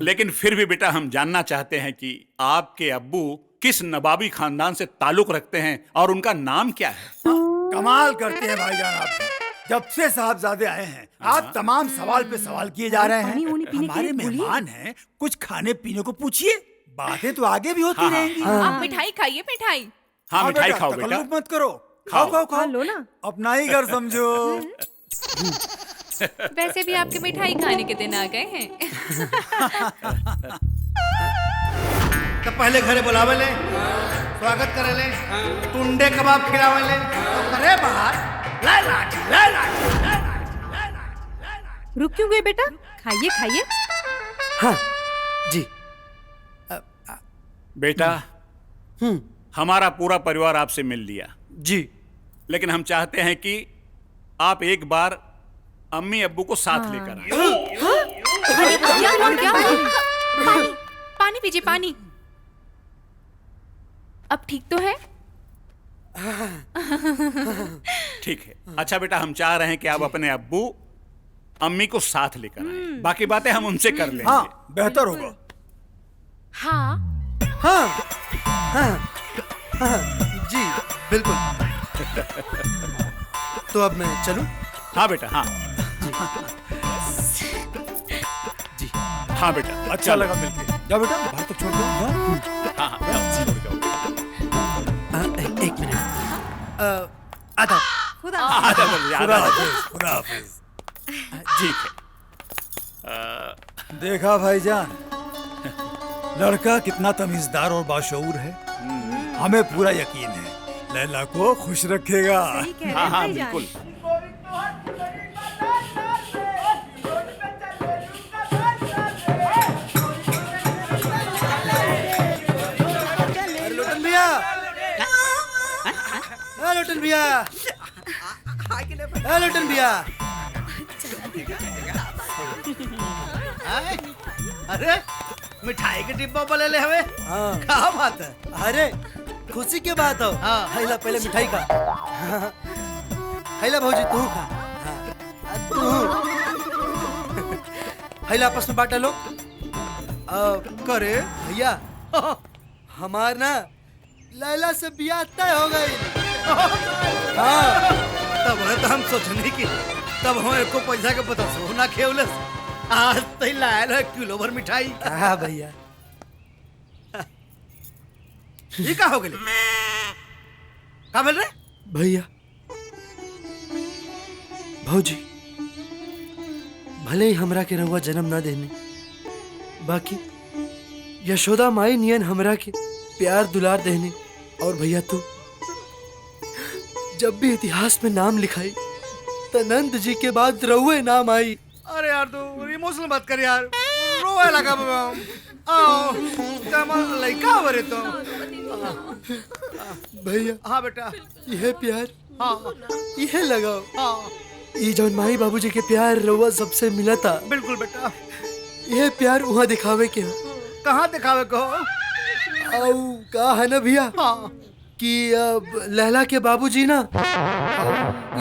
लेकिन फिर भी बेटा हम जानना चाहते हैं कि आपके अब्बू किस नवाबी खानदान से ताल्लुक रखते हैं और उनका नाम क्या है? कमाल करते हैं भाईजान आप। जब से साहबजादे आए हैं आप तमाम सवाल पे सवाल किए जा रहे हैं। हमारे मेहमान हैं, कुछ खाने पीने को पूछिए, बातें तो आगे भी होती रहेंगी। आप मिठाई खाइए, मिठाई। हाँ मिठाई खाओ बेटा। तकल्लुफ मत करो, खाओ खाओ खाओ। लो ना। अपना ही घर समझो। वैसे भी आपके मिठाई खाने के दिन आ गए हैं। तो पहले घरे बुलावे ले, स्वागत करे ले, टुंडे कबाब खिलावे ले, तो करे बाहर ले लाठी ले लाठी ले लाठी। रुक क्यों गए बेटा? खाइए खाइए। हाँ जी। बेटा हमारा पूरा परिवार आपसे मिल लिया जी, लेकिन हम चाहते हैं कि आप एक बार अम्मी अब्बू को साथ लेकर आए। क्या? पानी पीजिए, पानी। अब ठीक तो है? ठीक है। अच्छा बेटा हम चाह रहे हैं कि आप अपने अब्बू अम्मी को साथ लेकर आए, बाकी बातें हम उनसे कर लेंगे। हाँ बेहतर होगा। हाँ हाँ हाँ हाँ जी बिल्कुल। तो अब मैं चलूं? हाँ बेटा हाँ जी हाँ बेटा अच्छा लगा मिलके। जा बेटा, बाहर तक छोड़ दो, जा। एक मिनट, आधा खुदा खुदा हाफिज। ठीक है। देखा भाईजान, लड़का कितना तमीजदार और बाशऊर है। हमें पूरा यकीन है लैला को खुश रखेगा। सही कह रहे हैं हाँ हाँ भाईजान। बिल्कुल। लोटन भैया, लोटन भैया, लोटन भैया। अरे मिठाई के डिब्बा पर ले ले हवे। हाँ। क्या बात है? अरे खुशी की बात हो। हाँ। हैला पहले मिठाई खा। हैला भौजी तू खा। तू हैला आपस में बांटा लो। करे भैया, हमार ना लैला से बियाह तय हो गई। हाँ। तब है तो हम सोचने की तब हम एको पैसा के पता सोना खेवलस। आज तई लायल है किलो भर मिठाई। हाँ भैया। ये का हो गए? का बोल रहे? भैया, भौजी भले ही हमरा के रहुआ जन्म ना देने, बाकी यशोदा माई नियन हमरा के प्यार दुलार देने। और भैया तू जब भी इतिहास में नाम लिखाई तो नंद जी के बाद रहुए नाम आई। अरे यार तू इमोशनल मत कर यार, रोए लगा आओ तमाम लड़का हो रे तो। भैया हाँ बेटा, यह प्यार, हाँ यह लगाओ। हाँ ये जौन माई बाबूजी के प्यार रहुआ सबसे मिला था, बिल्कुल बेटा। यह प्यार वहाँ दिखावे के हो। कहाँ दिखावे को? आओ का है ना भैया, हाँ कि अब लैला के बाबूजी ना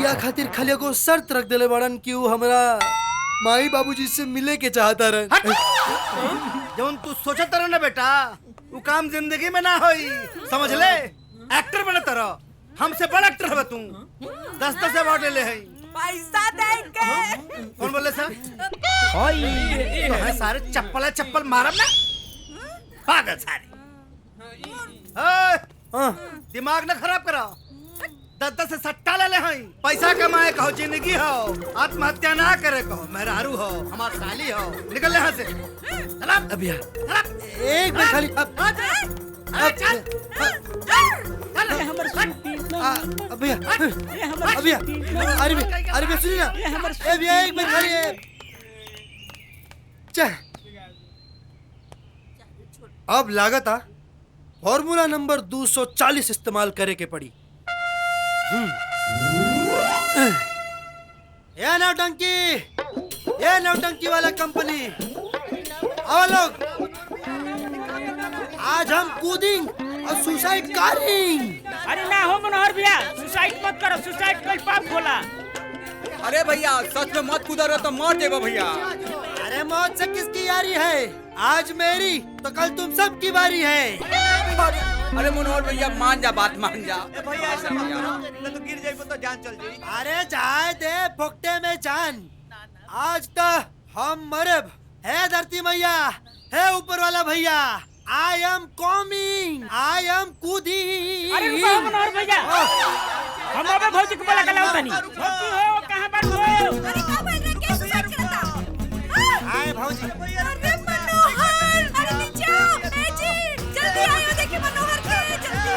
या खातिर खाली को शर्त रख देले बड़न कि वो हमरा माई बाबूजी से मिले के चाहता रहे। जौन तू सोचत रह ना बेटा, वो काम जिंदगी में ना होई, समझ ले। एक्टर बने तरह हमसे बड़ा एक्टर है तू। 10-10 अवार्ड ले है। पैसा देंगे। कौन बोले सर? तो है सारे चप्पल मारब ना, पागल सारे। दिमाग ना खराब करा। 10-10 से सट्टा ले हैं। पैसा कमाए कहो, जिंदगी हो, आत्महत्या ना करे कहो, मेहरारू हो, हमार साली हो। निकल यहाँ से। भैया एक मिनट खाली भैया अरे भैया सुनिए ना। भैया एक मिनट खाली अब लागत फॉर्मूला नंबर 240 इस्तेमाल करे के पड़ी। ये नौटंकी वाला कंपनी आओ लोग, आज हम कूदिंग और सुसाइड करेंगे। अरे ना हो मनोहर भैया, सुसाइड मत करो, सुसाइड कोई पाप खोला। अरे भैया सच में मत कूदा रहो तो मर देबो भैया। अरे मौत से किसकी यारी है? आज मेरी तो कल तुम सब की बारी है। अरे मनोहर भैया मान जा, बात मान जा। भैया ऐसा मत करो, तो गिर जाएगी तो जान चल जाएगी। अरे जाए दे फोकटे में जान। आज तो हम मरब है धरती मैया, है ऊपर वाला भैया। I am coming, I am कूदिंग। अरे रुको मनोहर भैया, हम अबे भौजी को बोला कला उतनी। भौजी हो कहां पर हो? अरे का बोल रहे? कैसे सुसाइड करता? आए भौजी। अरे मनोहर, अरे नीचे आओ। ए जी, जल्दी आइए, देखिए मनोहर के जल्दी।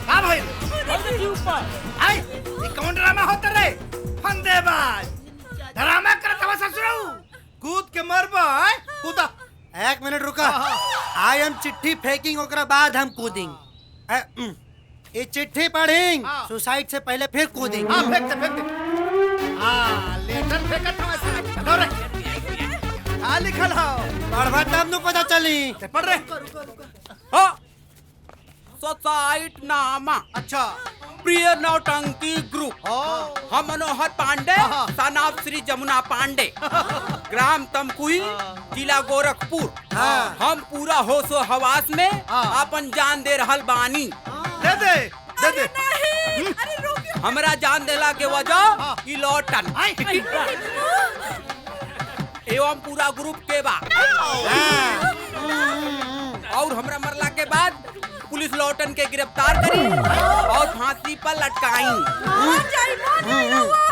हाँ भाई, भौजी जी ऊपर। आई ये कौन ड्रामा होता रे? फंदेबाज ड्रामा करत हवा ससुराऊ। कूद के मरबा, कूदा। एक मिनट रुका। आई एम चिट्ठी फेंकिंग, ओकरा बाद हम कूदिंग। ये चिट्ठी पढ़ेंगे, सुसाइड से पहले फिर कूदेंगे। हाँ फेंक दे। हाँ लेटर फेंकत हवा साहब। हाँ लिखल हो, पढ़वा तब न पता चली। पढ़ रहे। सोसाइट नामा। अच्छा, प्रिय नौटंकी ग्रुप। हम मनोहर पांडे, सन ऑफ श्री जमुना पांडे, ग्राम तमकुही, जिला गोरखपुर। हम पूरा होशो हवास में अपन जान दे रहल बानी। दे। हमरा जान देला के वजह ई लौटन। एवं पूरा ग्रुप के बा। और हमरा मरला के बाद पुलिस लौटन के गिरफ्तार करी और फांसी पर लटकाई।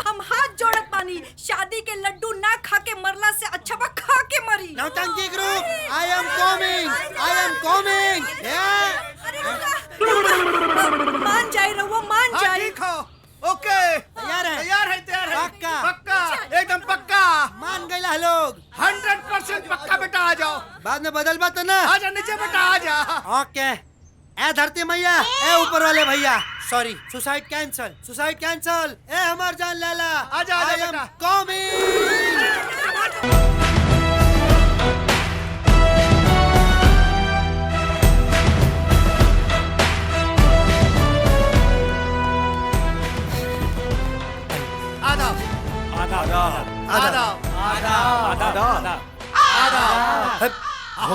हम हाथ जोड़त पानी, शादी के लड्डू ना खा के मरला से अच्छा बा खा के मरी। नौटंकी ग्रुप, आई एम कमिंग। मान जाए रहुआ, मान जाए। ठीक हो, ओके, तैयार है। पक्का, एकदम पक्का। मान गए लोग। 100% पक्का बेटा, आ जाओ। बाद में बदल बात ना। आ जा नीचे बेटा, आ जा। ओके। ए धरती मैया, ए ऊपर वाले भैया, सॉरी, सुसाइड कैंसल। ए हमार जान लाला, आ जा बेटा। हो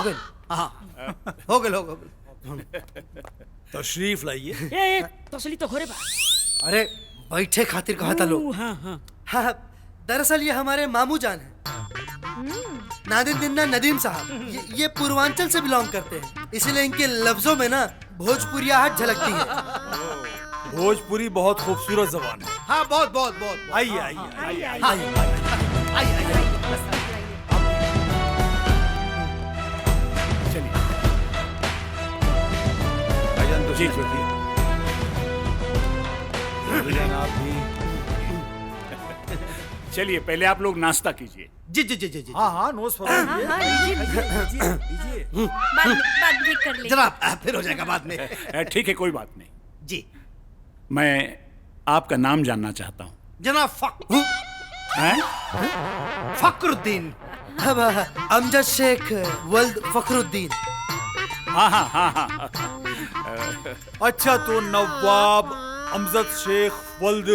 गए। तशरीफ लाइए। ए तसली तो घरे बा। अरे बैठे खातिर कहा था लोग। हाँ, दरअसल ये हमारे मामू जान है, नदीम साहब। ये पूर्वांचल से बिलोंग करते हैं, इसलिए इनके लफ्जों में ना भोजपुरियाहट झलकती है। भोजपुरी बहुत खूबसूरत जबान है। हाँ, बहुत। आइए। चलिए भाईजान, तो जी चलिए, पहले आप लोग नाश्ता कीजिए। जी। हाँ, नोज फरमाइए। बाद में कर ले। जनाब, फिर हो जाएगा बाद में। ठीक है, कोई बात नहीं जी। मैं आपका नाम जानना चाहता हूँ। जनाब फखरुद्दीन। अमजद शेख वल्द फखरुद्दीन। हाँ। अच्छा, तो नवाब अमजद शेख वल्द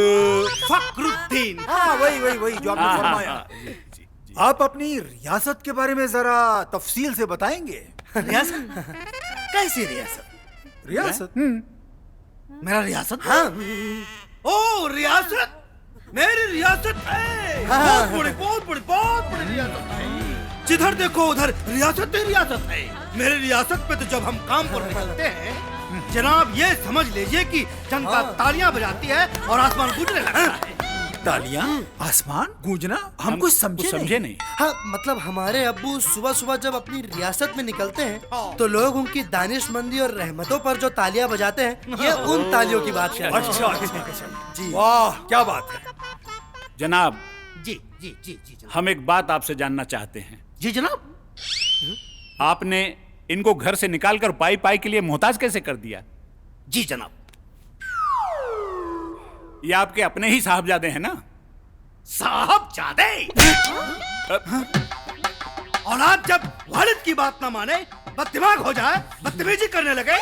फखरुद्दीन। हाँ, वही जो आपने फरमाया। आप अपनी रियासत के बारे में जरा तफसील से बताएंगे। रियासत? कैसी रियासत? मेरा रियासत? हाँ। ओ, रियासत? मेरी रियासत है। बहुत बड़ी रियासत है। जिधर देखो उधर रियासत है। मेरी रियासत पे तो जब हम काम पर निकलते हैं, जनाब ये समझ लीजिए कि जनता तालियां बजाती है और आसमान गूंजने लगता है। तालियां, आसमान गूंजना, हम कुछ समझे नहीं। हाँ, मतलब हमारे अब्बू सुबह जब अपनी रियासत में निकलते हैं तो लोग उनकी दानिशमंदी और रहमतों पर जो तालियां बजाते हैं, ये उन तालियों की बात है। अच्छा जी, वाह, क्या बात है। जनाब, जी। हम एक बात आपसे जानना चाहते हैं। जी जनाब। आपने इनको घर से निकालकर पाई के लिए मोहताज कैसे कर दिया? जी जनाब। ये आपके अपने ही साहबजादे हैं ना? साहबजादे? औलाद जब वालिद की बात ना माने, बददिमाग हो जाए, बदतमीजी करने लगे,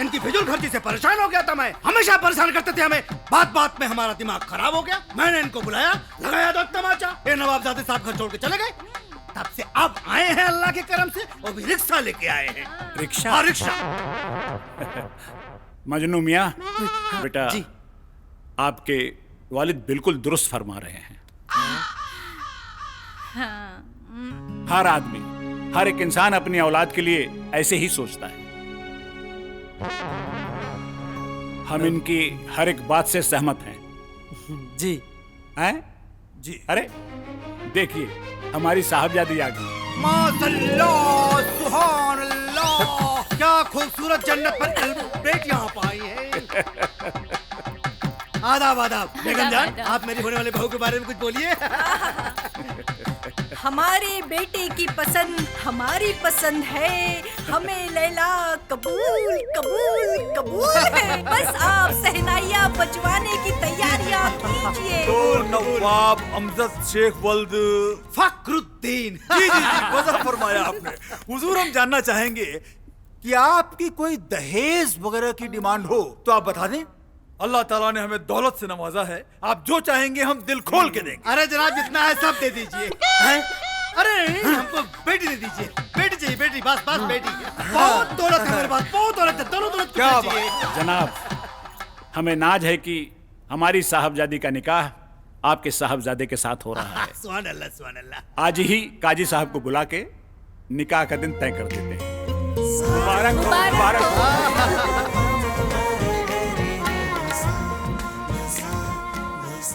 इनकी फिजूल खर्ची से परेशान हो गया था मैं। हमेशा परेशान करते थे हमें, बात में हमारा दिमाग खराब हो गया। मैंने इनको बुलाया, लगाया दो तमाचा, ये नवाबजादे साहब घर छोड़ के चले गए। तब से अब आए हैं अल्लाह के करम से, वो भी रिक्शा लेके आए हैं। रिक्शा? हाँ, रिक्शा। मजनू मियाँ, बेटा जी, आपके वालिद बिल्कुल दुरुस्त फरमा रहे हैं। हर आदमी, हर एक इंसान अपनी औलाद के लिए ऐसे ही सोचता है। हम इनकी हर एक बात से सहमत हैं। जी। हैं? जी। अरे देखिए, हमारी साहबजादी आ गई। माशाअल्लाह, सुभान अल्लाह, क्या खूबसूरत जन्नत पर बेटियां पाई हैं। आदाब। बेगम जान, आप मेरी होने वाले बहू के बारे में कुछ बोलिए। हमारे बेटे की पसंद हमारी पसंद है, हमें लैला कबूल है। बस आप सहनाइयाँ बजवाने की तैयारियाँ कीजिए। तो नवाब अमजद शेख वल्द फखरुद्दीन। जी, वज़ह फरमाया आपने। हुजूर, हम जानना चाहेंगे कि आपकी कोई दहेज वगैरह की डिमांड हो तो आप बता दें। अल्लाह ताला ने हमें दौलत से नवाजा है, आप जो चाहेंगे हम दिल खोल के देंगे। अरे जनाब, जितना है सब दे दीजिए। अरे हमको बेटी दे दीजिए, बेटी चाहिए, बेटी, बस बेटी। बहुत दौलत है मेरे पास, बहुत दौलत है, दोनों दौलत क्या चाहिए। जनाब, हमें नाज है कि हमारी साहबजादी का निकाह आपके साहबजादे के साथ हो रहा है। सुभान अल्लाह, सुभान अल्लाह। आज ही काजी साहब को बुला के निकाह का दिन तय कर देते हैं। मुबारक हो, मुबारक हो।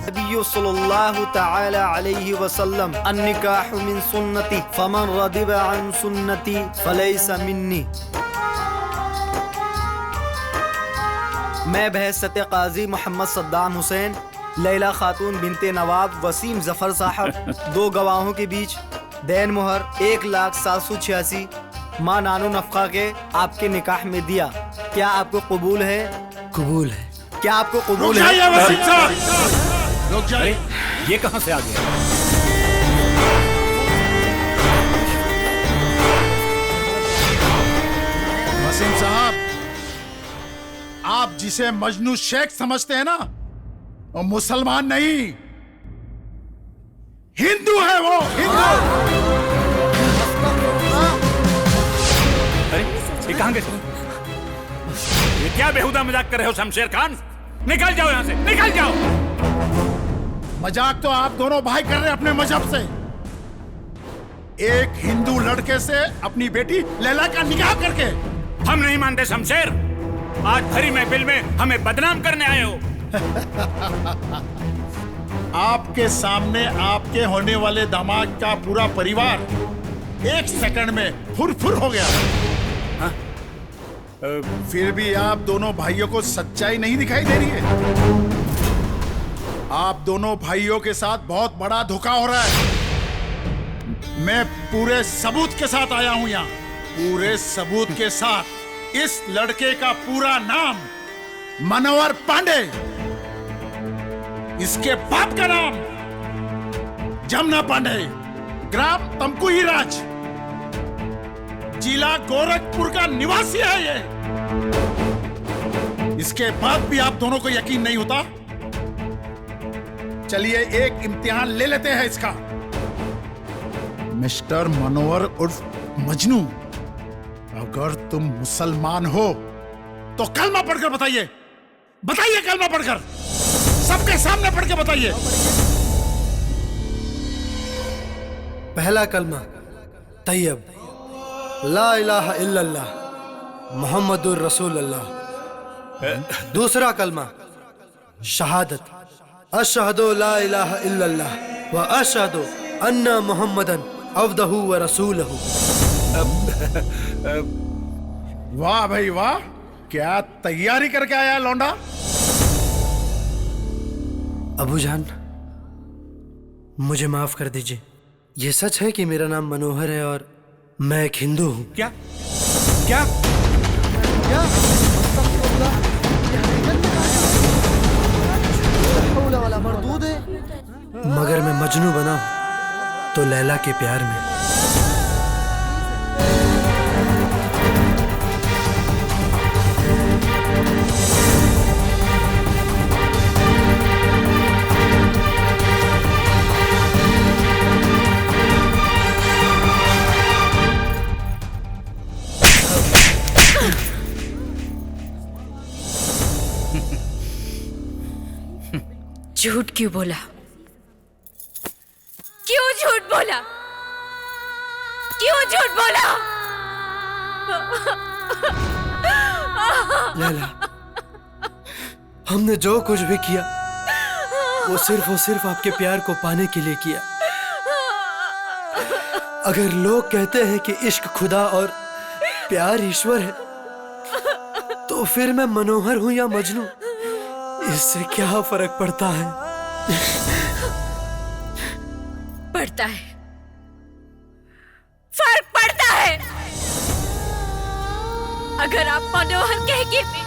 नबी सल्लल्लाहु तआला अलैहि वसल्लम अन्निकाहु मिन सुन्नती फमन रदिबा अन सुन्नती फलैसा मिन्नी। मैं बहसत काजी मोहम्मद सद्दाम हुसैन, लैला खातून बिनते नवाब वसीम जफर साहब, 2 गवाहों के बीच दैन मोहर 1,0786 माँ नानो नफका के आपके निकाह में दिया। क्या आपको कबूल है? कबूल है। क्या आपको कबूल है? रुक जाइए। ये कहाँ से आ गया? वसीम साहब, आप जिसे मजनू शेख समझते हैं ना, वो मुसलमान नहीं, हिंदू है वो, हिंदू। अरे ये कहाँ गए? ये क्या बेहुदा मजाक कर रहे हो शमशेर खान? निकल जाओ यहाँ से, निकल जाओ। मजाक तो आप दोनों भाई कर रहे हैं अपने मजहब से। एक हिंदू लड़के से अपनी बेटी लैला का निकाह करके। हम नहीं मानते शमशेर। आज भरी महफिल में हमें बदनाम करने आए हो। आपके सामने आपके होने वाले दामाद का पूरा परिवार 1 सेकंड में फुर हो गया। हाँ? फिर भी आप दोनों भाइयों को सच्चाई नहीं दिखाई दे रही है। आप दोनों भाइयों के साथ बहुत बड़ा धोखा हो रहा है। मैं पूरे सबूत के साथ आया हूं यहाँ, पूरे सबूत के साथ। इस लड़के का पूरा नाम मनोहर पांडे, इसके बाप का नाम जमुना पांडे, ग्राम तमकुही राज, जिला गोरखपुर का निवासी है ये। इसके बाद भी आप दोनों को यकीन नहीं होता? चलिए एक इम्तिहान ले लेते हैं इसका। मिस्टर मनोहर उर्फ मजनू, अगर तुम मुसलमान हो तो कलमा पढ़कर बताइए। बताइए कलमा पढ़कर, सबके सामने पढ़ के बताइए। पहला कलमा तैयब, ला इलाहा इल्लल्लाह मुहम्मदुर रसूलुल्लाह। दूसरा कलमा शहादत, अशहदु ला इलाहा इल्लल्लाह व अशहदु अन्ना मुहम्मदन अब्दुहु व रसूलुहु। वाह भाई वाह, क्या तैयारी करके आया लौंडा। अबू जान, मुझे माफ कर दीजिए। ये सच है कि मेरा नाम मनोहर है और मैं एक हिंदू हूँ। क्या क्या क्या? मगर मैं मजनू बना हूं तो लैला के प्यार में। झूठ क्यों बोला? क्यों झूठ बोला? क्यों झूठ बोला? लैला, हमने जो कुछ भी किया वो सिर्फ आपके प्यार को पाने के लिए किया। अगर लोग कहते हैं कि इश्क खुदा और प्यार ईश्वर है, तो फिर मैं मनोहर हूं या मजनू, इससे क्या फर्क पड़ता है? पड़ता है, फर्क पड़ता है। अगर आप मनोहर कह के भी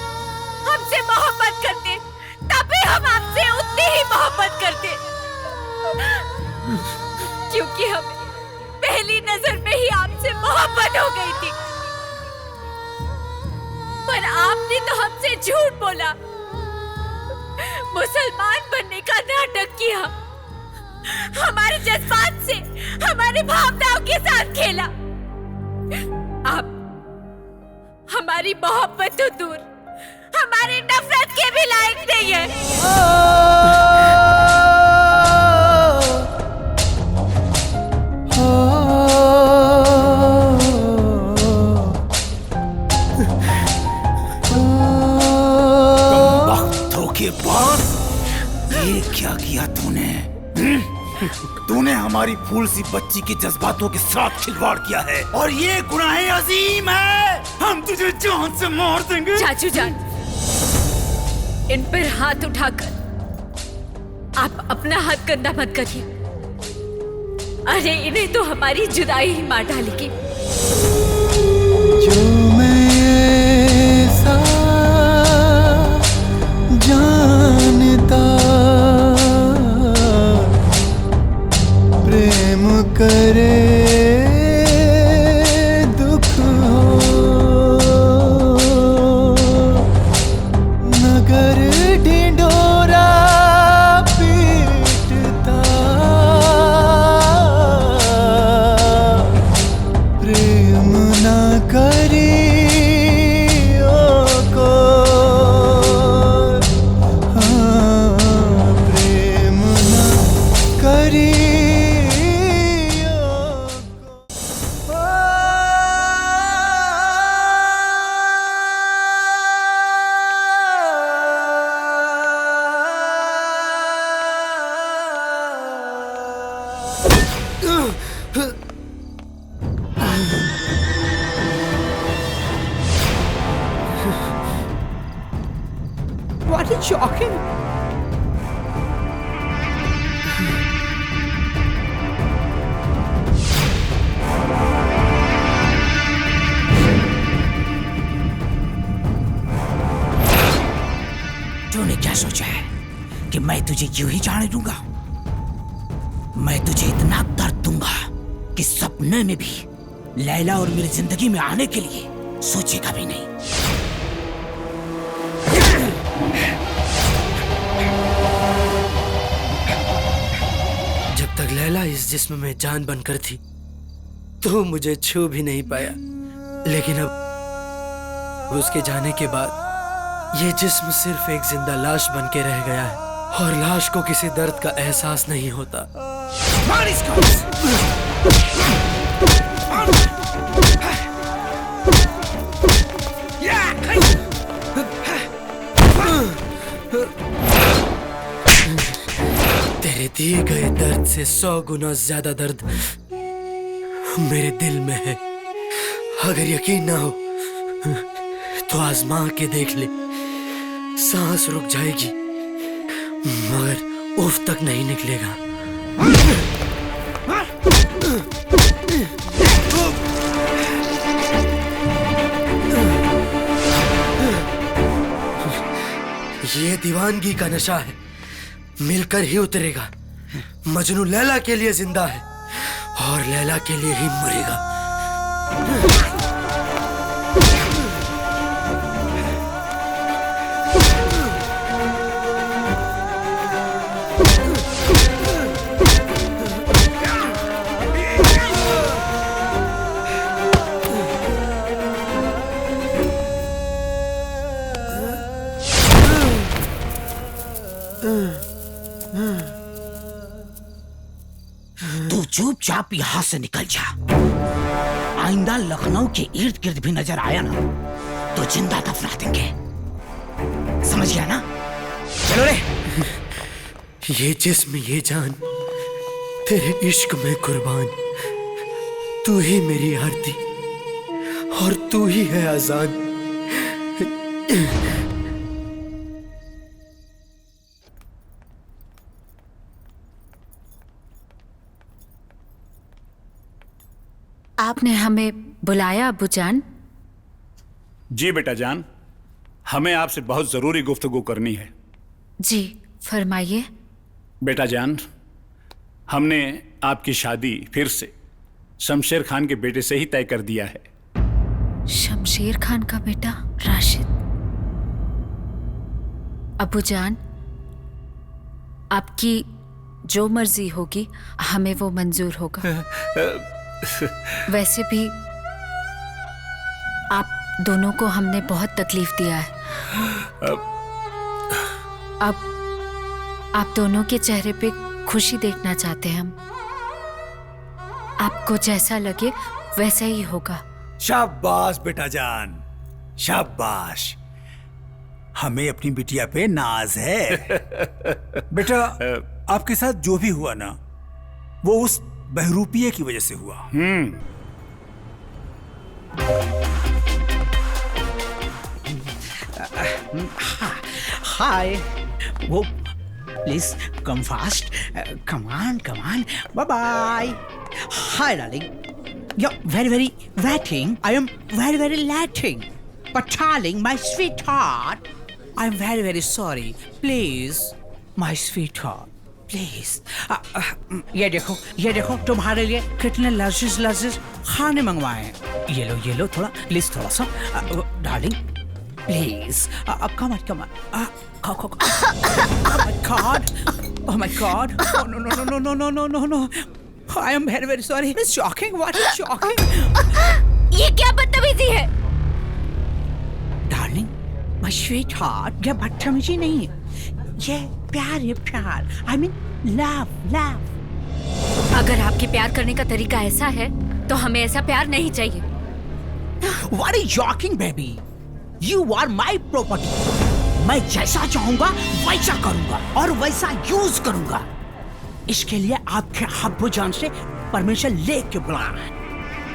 हमसे मोहब्बत करते, तब भी हम आपसे उतनी ही मोहब्बत करते, क्योंकि हमें पहली नजर में ही आपसे मोहब्बत हो गई थी। पर आपने तो हमसे झूठ बोला, मुसलमान बनने का नाटक किया, हमारे जज्बात से, हमारी भावनाओं के साथ खेला। आप हमारी मोहब्बत तो दूर, हमारी नफरत के भी लायक नहीं है। हमारी फूल सी बच्ची के जज्बातों के साथ खिलवाड़ किया है और ये गुनाह अजीम है। हम तुझे जान से मार देंगे। चाचू जान, इन पर हाथ उठाकर आप अपना हाथ गंदा मत करिए। अरे इन्हें तो हमारी जुदाई ही मार डालेगी। जो मैं ऐसा जानता प्रेम करे दुख हो नगर ढिंढोरा पीटता प्रेम न करी प्रेम न करी What is shocking? तूने क्या सोचा है कि मैं तुझे यूं ही जाने दूंगा? मैं तुझे इतना दर्द दूंगा कि सपने में भी लैला और मेरी जिंदगी में आने के लिए सोचेगा भी नहीं। जब तक लैला इस जिस्म में जान बनकर थी तो मुझे छू भी नहीं पाया, लेकिन अब उसके जाने के बाद ये जिस्म सिर्फ एक जिंदा लाश बन के रह गया है और लाश को किसी दर्द का एहसास नहीं होता। तेरे दिए गए दर्द से 100 गुना ज्यादा दर्द मेरे दिल में है। अगर यकीन ना हो तो आजमा के देख ले। सांस रुक जाएगी मगर उफ तक नहीं निकलेगा। ये दीवानगी का नशा है, मिलकर ही उतरेगा। मजनू लैला के लिए जिंदा है और लैला के लिए ही मरेगा। तू चुपचाप यहाँ से निकल जा। आइंदा लखनऊ के इर्द गिर्द भी नजर आया ना तो जिंदा दफना देंगे। समझ गया ना? चलो रे। ये जिस्म ये जान तेरे इश्क में कुर्बान। तू ही मेरी आरती और तू ही है आजान। आपने हमें बुलाया अब्बू जान? जी बेटा जान, हमें आपसे बहुत जरूरी गुफ्तगू करनी है। जी फरमाइए। बेटा जान, हमने आपकी शादी फिर से शमशेर खान के बेटे से ही तय कर दिया है। शमशेर खान का बेटा राशिद? अब्बू जान, आपकी जो मर्जी होगी हमें वो मंजूर होगा। वैसे भी आप दोनों को हमने बहुत तकलीफ दिया है। अब आप दोनों के चेहरे पे खुशी देखना चाहते हैं हम। आपको जैसा लगे वैसा ही होगा। शाबाश बेटा जान, शाबाश। हमें अपनी बिटिया पे नाज है। बेटा आपके साथ जो भी हुआ ना वो उस बहरूपिये की वजह से हुआ। Hi. Whoa. Please come fast. Come on. Bye bye. Hi, darling. You're very waiting. I am very letting. But darling, my sweetheart, I'm very sorry. Please, my sweetheart. Please ये देखो तुम्हारे लिए कितने लजीज खाने मंगवाए हैं। ये लो थोड़ा सा डार्लिंग प्लीज कम ऑन खाओ oh my god no I am very sorry it's shocking what is shocking ये क्या बदतमीजी है? डार्लिंग माय स्वीटहार्ट ये बदतमीजी नहीं है ये प्यार I mean love अगर आपके प्यार करने का तरीका ऐसा है तो हमें ऐसा प्यार नहीं चाहिए। What are you joking, baby? You are my property. मैं जैसा चाहूंगा वैसा करूंगा और वैसा यूज करूंगा। इसके लिए आपके अब्बू जान से परमिशन लेके बुलाना है,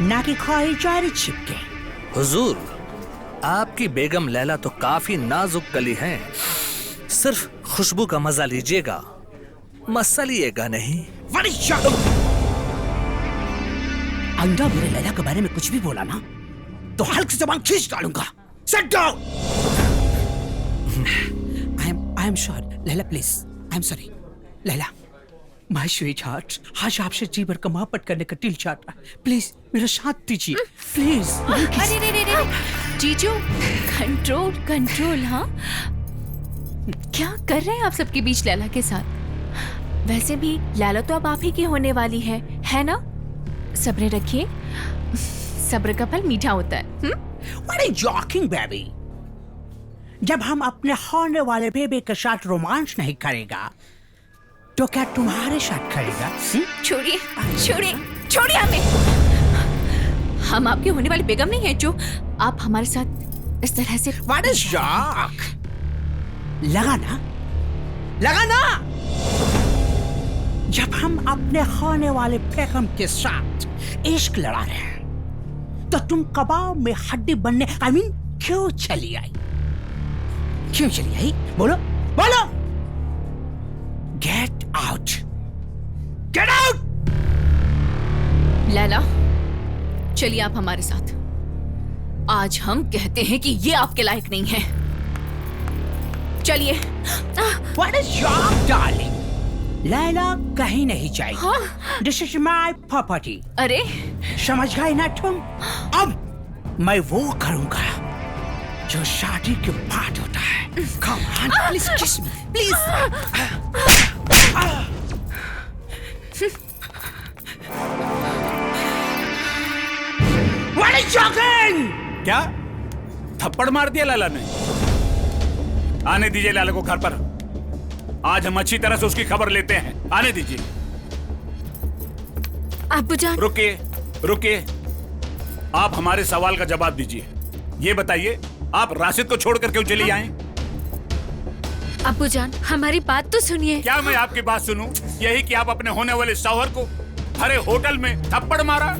ना कि खाई जारी छिपके। हुजूर, आपकी बेगम लैला तो काफी नाजुक कली हैं। सिर्फ खुशबू का मजा लीजिएगा, मसलिएगा नहीं। आइंदा मेरे लैला के बारे में कुछ भी बोला ना तो हल्की जबान खींच डालूंगा। Sit down. I am sorry, Laila please. I am sorry, Laila. My sweetheart, आज आपसे जी भर का मोहब्बत करने का दिल चाहता है। प्लीज मेरा साथ दीजिए, प्लीज। अरे जीजू, कंट्रोल। हाँ, क्या कर रहे हैं आप सबके बीच लैला के साथ? वैसे भी लैला तो अब आप ही की होने वाली है ना? सब्र रखिए, सब्र का फल मीठा होता है। What are you joking, baby? जब हम अपने होने वाले बेबी के साथ रोमांस नहीं करेगा तो क्या तुम्हारे साथ करेगा? छोड़िए हमें। हम आपके होने वाली बेगम नहीं है जो आप हमारे साथ इस तरह से। What is joke? लगा ना? जब हम अपने होने वाले बेगम के साथ इश्क लड़ा रहे हैं तो तुम कबाब में हड्डी बनने क्यों चली आई? बोलो गेट आउट लैला, चलिए आप हमारे साथ। आज हम कहते हैं कि ये आपके लायक नहीं है। चलिए। What is your darling? Laila कहीं नहीं जाएगी। This is my property. अरे समझ गए ना तुम? अब मैं वो करूंगा जो शादी के बाद होता है। Come on, please kiss me, please. What is joking? क्या थप्पड़ मार दिया लैला ने? आने दीजिए लैला को घर पर। आज हम अच्छी तरह से उसकी खबर लेते हैं। आने दीजिए। अब्बूजान। रुकिए। आप हमारे सवाल का जवाब दीजिए। ये बताइए, आप राशिद को छोड़कर क्यों चली आए? अब्बूजान, हमारी बात तो सुनिए। क्या मैं आपकी बात सुनूं? यही कि आप अपने होने वाले शौहर को हरे होटल में थप्पड़ मारा,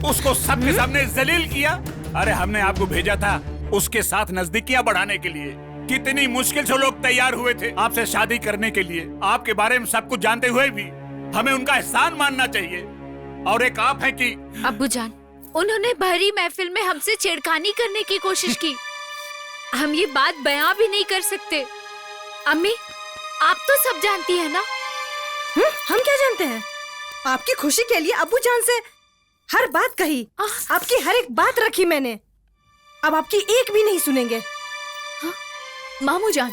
उसको सबके सामने जलील किया। अरे हमने आपको भेजा था उसके साथ नजदीकियां बढ़ाने के लिए। कितनी मुश्किल से लोग तैयार हुए थे आपसे शादी करने के लिए। आपके बारे में सब कुछ जानते हुए भी हमें उनका एहसान मानना चाहिए। और एक आप हैं कि अब्बूजान, उन्होंने भरी महफिल में हमसे छेड़खानी करने की कोशिश की। हम ये बात बयां भी नहीं कर सकते। अम्मी, आप तो सब जानती है ना? हम क्या जानते हैं? आपकी खुशी के लिए अब्बूजान से हर बात कही, आपकी हर एक बात रखी मैंने। अब आपकी एक भी नहीं सुनेंगे। मामू जान,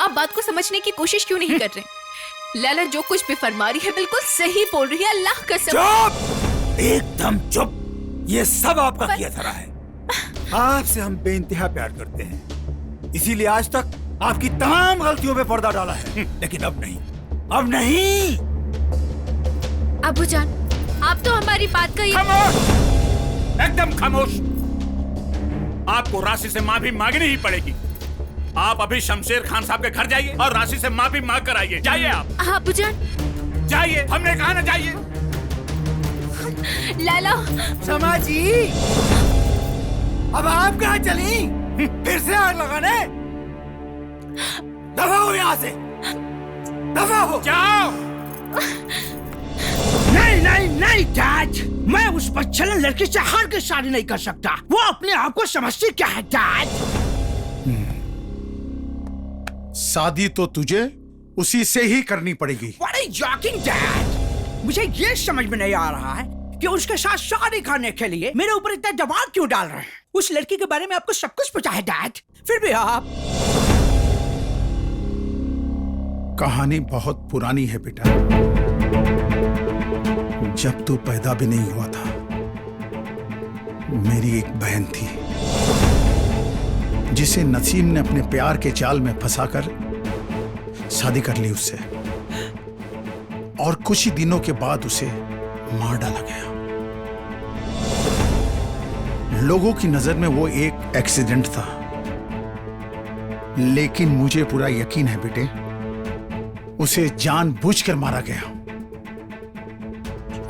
आप बात को समझने की कोशिश क्यों नहीं कर रहे? लैला जो कुछ भी फरमा रही है बिल्कुल सही बोल रही है। अल्लाह कसम। चुप, एकदम चुप। ये सब आपका किया धरा है। आपसे हम बेइंतहा प्यार करते हैं, इसीलिए आज तक आपकी तमाम गलतियों पे पर्दा डाला है। लेकिन अब नहीं। अब्बूजान, आप तो हमारी बात का एकदम खामोश। आपको राशि से माफी मांगनी ही पड़ेगी। आप अभी शमशेर खान साहब के घर जाइए और राशि से माफी मांग कर आइए। जाइए आप। अब्बूजान, जाइए, हमने कहा ना जाइए। लैला। शमा जी, अब आप कहाँ चली? फिर से आग लगाने? दफा हो यहाँ से, दफा हो। जाओ। नहीं नहीं नहीं डैड, मैं उस बच्चलन लड़की से हार के शादी नहीं कर सकता। वो अपने आप को समझती क्या है डैड? शादी तो तुझे उसी से ही करनी पड़ेगी। What are you joking, Dad? मुझे ये समझ में नहीं आ रहा है कि उसके साथ शादी करने के लिए मेरे ऊपर इतना दबाव क्यों डाल रहे हैं? उस लड़की के बारे में आपको सब कुछ पता है डैड, फिर भी आप। कहानी बहुत पुरानी है बेटा। जब तू पैदा भी नहीं हुआ था, मेरी एक बहन थी जिसे नसीम ने अपने प्यार के जाल में फंसाकर शादी कर ली उससे, और कुछ ही दिनों के बाद उसे मार डाला गया। लोगों की नजर में वो एक एक्सीडेंट था, लेकिन मुझे पूरा यकीन है बेटे, उसे जानबूझकर मारा गया।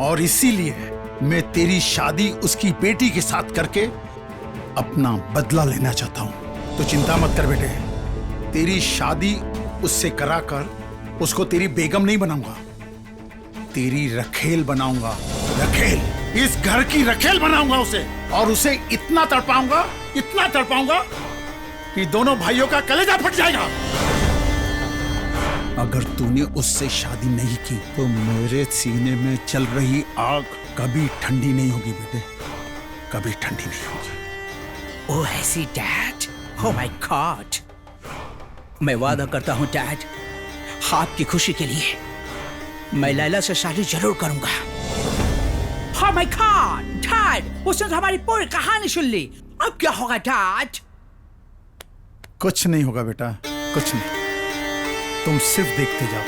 और इसीलिए मैं तेरी शादी उसकी बेटी के साथ करके अपना बदला लेना चाहता हूं। तो चिंता मत कर बेटे, तेरी शादी उससे कराकर उसको तेरी बेगम नहीं बनाऊंगा, तेरी रखेल बनाऊंगा। रखेल, इस घर की रखेल बनाऊंगा उसे, और उसे इतना तड़पाऊंगा कि दोनों भाइयों का कलेजा फट जाएगा। अगर तूने उससे शादी नहीं की तो मेरे सीने में चल रही आग कभी ठंडी नहीं होगी बेटे, कभी ठंडी नहीं होगी। ओह ऐसी डैड, ओह माय गॉड। मैं वादा करता हूँ डैड, आपकी खुशी के लिए मैं लैला से शादी जरूर करूंगा। ओह माय गॉड डैड, उसने हमारी पूरी कहानी सुन ली। अब क्या होगा डैड? कुछ नहीं होगा बेटा, कुछ नहीं, तुम सिर्फ देखते जाओ।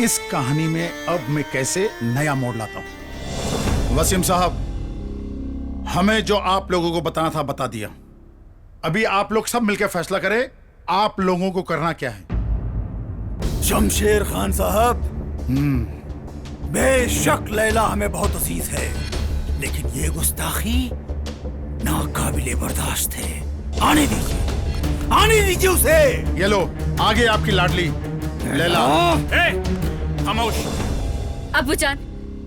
इस कहानी में अब मैं कैसे नया मोड़ लाता हूं। वसीम साहब, हमें जो आप लोगों को बताना था बता दिया। अभी आप लोग सब मिलकर फैसला करें, आप लोगों को करना क्या है। शमशेर खान साहब, बेशक लैला हमें बहुत अजीज है, लेकिन ये गुस्ताखी नाकाबिले बर्दाश्त है। आने दीजिए उसे। ये लो, आगे आपकी लाडली लैला। खामोश। अब्बूजान,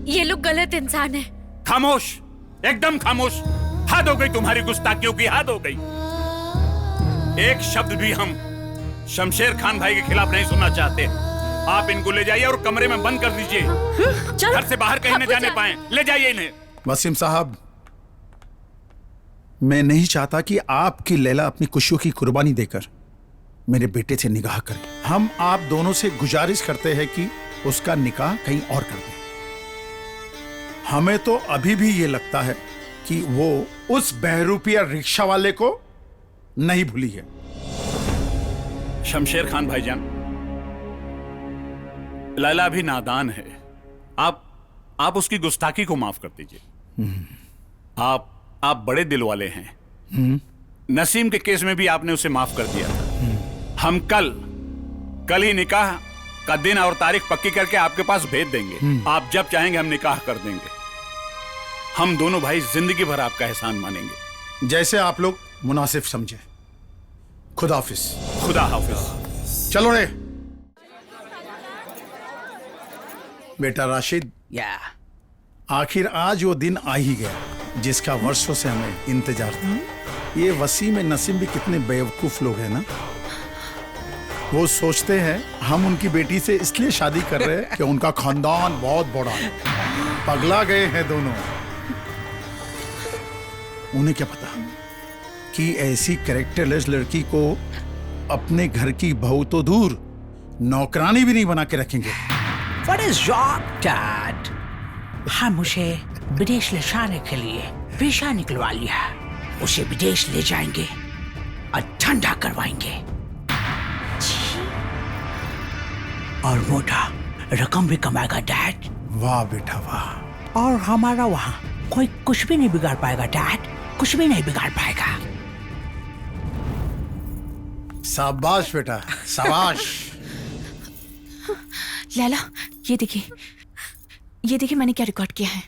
ये लोग गलत इंसान हैं। खामोश, एकदम खामोश। हद हो गई तुम्हारी गुस्ताखियों की, हद हो गई। एक शब्द भी हम शमशेर खान भाई के खिलाफ नहीं सुनना चाहते। आप इनको ले जाइए और कमरे में बंद कर दीजिए, घर से बाहर कहीं न जाने पाए। ले जाइए इन्हें। वसीम साहब, मैं नहीं चाहता कि आपकी लैला अपनी खुशियों की कुर्बानी देकर मेरे बेटे से निकाह करे। हम आप दोनों से गुजारिश करते हैं कि उसका निकाह कहीं और कर दें। हमें तो अभी भी ये लगता है कि वो उस बहरूपिया रिक्शा वाले को नहीं भूली है। शमशेर खान भाईजान, लैला भी नादान है। आप उसकी गुस्ताखी को माफ कर दीजिए। आप बड़े दिल वाले हैं। नसीम के केस में भी आपने उसे माफ कर दिया था। हम कल ही निकाह का दिन और तारीख पक्की करके आपके पास भेज देंगे। आप जब चाहेंगे हम निकाह कर देंगे। हम दोनों भाई जिंदगी भर आपका एहसान मानेंगे। जैसे आप लोग मुनासिब समझे। खुदा हाफिज। खुदा हाफिज। चलो रे बेटा राशिद, आखिर आज वो दिन आ ही गया जिसका वर्षों से हमें इंतजार था। ये वसीम नसीम भी कितने बेवकूफ लोग हैं ना। वो सोचते हैं हम उनकी बेटी से इसलिए शादी कर रहे हैं कि उनका खानदान बहुत बड़ा है। पगला गए हैं दोनों। उन्हें क्या पता कि ऐसी कैरेक्टरलेस लड़की को अपने घर की बहू तो दूर, नौकरानी भी नहीं बना के रखेंगे। What is your dad? हम उसे विदेश ले जाने के लिए वीजा निकलवा लिया। उसे विदेश ले जाएंगे और ठंडा करवाएंगे और मोटा रकम भी कमाएगा डैड। वाह बेटा वाह। और हमारा वहाँ कोई कुछ भी नहीं बिगाड़ पाएगा डैड, कुछ भी नहीं बिगाड़ पाएगा। शाबाश बेटा, शाबाश। लैला, ये देखिए, ये देखिए मैंने क्या रिकॉर्ड किया है।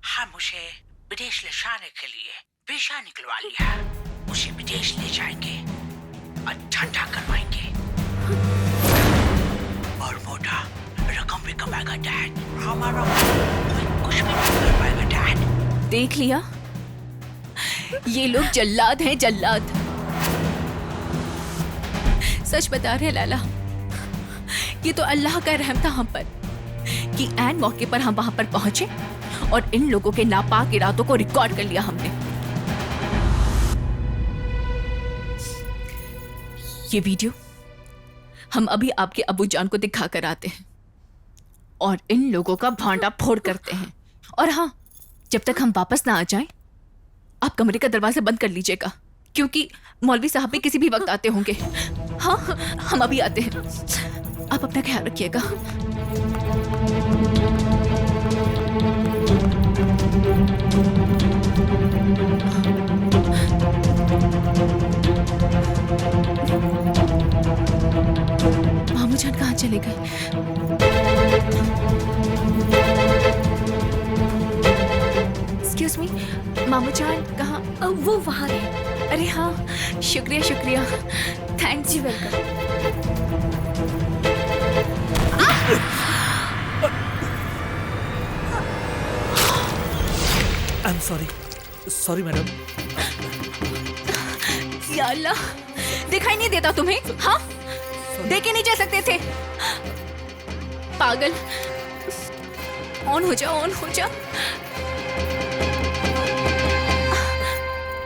हम उसे विदेश ले जाने के लिए वीजा निकलवा लिया। उसे विदेश ले जाएंगे और ठंडा करवाएंगे और मोटा रकम भी कमाएगा डैड। हमारा कोई कुछ भी नहीं कर पाएगा डैड। देख लिया, ये लोग जल्लाद हैं, जल्लाद। सच बता रहे लैला, ये तो अल्लाह का रहम था हम पर कि ऐन मौके पर हम वहां पर पहुंचे और इन लोगों के नापाक इरादों को रिकॉर्ड कर लिया हमने। ये वीडियो हम अभी आपके अबू जान को दिखा कर आते हैं और इन लोगों का भांडा फोड़ करते हैं। और हाँ, जब तक हम वापस ना आ जाएं, आप कमरे का दरवाजा बंद कर लीजिएगा, क्योंकि मौलवी साहब भी किसी भी वक्त आते होंगे। हाँ, हम अभी आते हैं। आप अपना ख्याल रखिएगा। मामू जान कहाँ चले गए? एक्सक्यूज मी, मामू जान कहाँ? वो वहाँ है। अरे हाँ, शुक्रिया शुक्रिया, thanks. You welcome. I am sorry, sorry madam. या अल्लाह, दिखाई नहीं देता तुम्हें? हाँ, देखे नहीं जा सकते थे? पागल। ऑन हो जाओ, ऑन हो जाओ।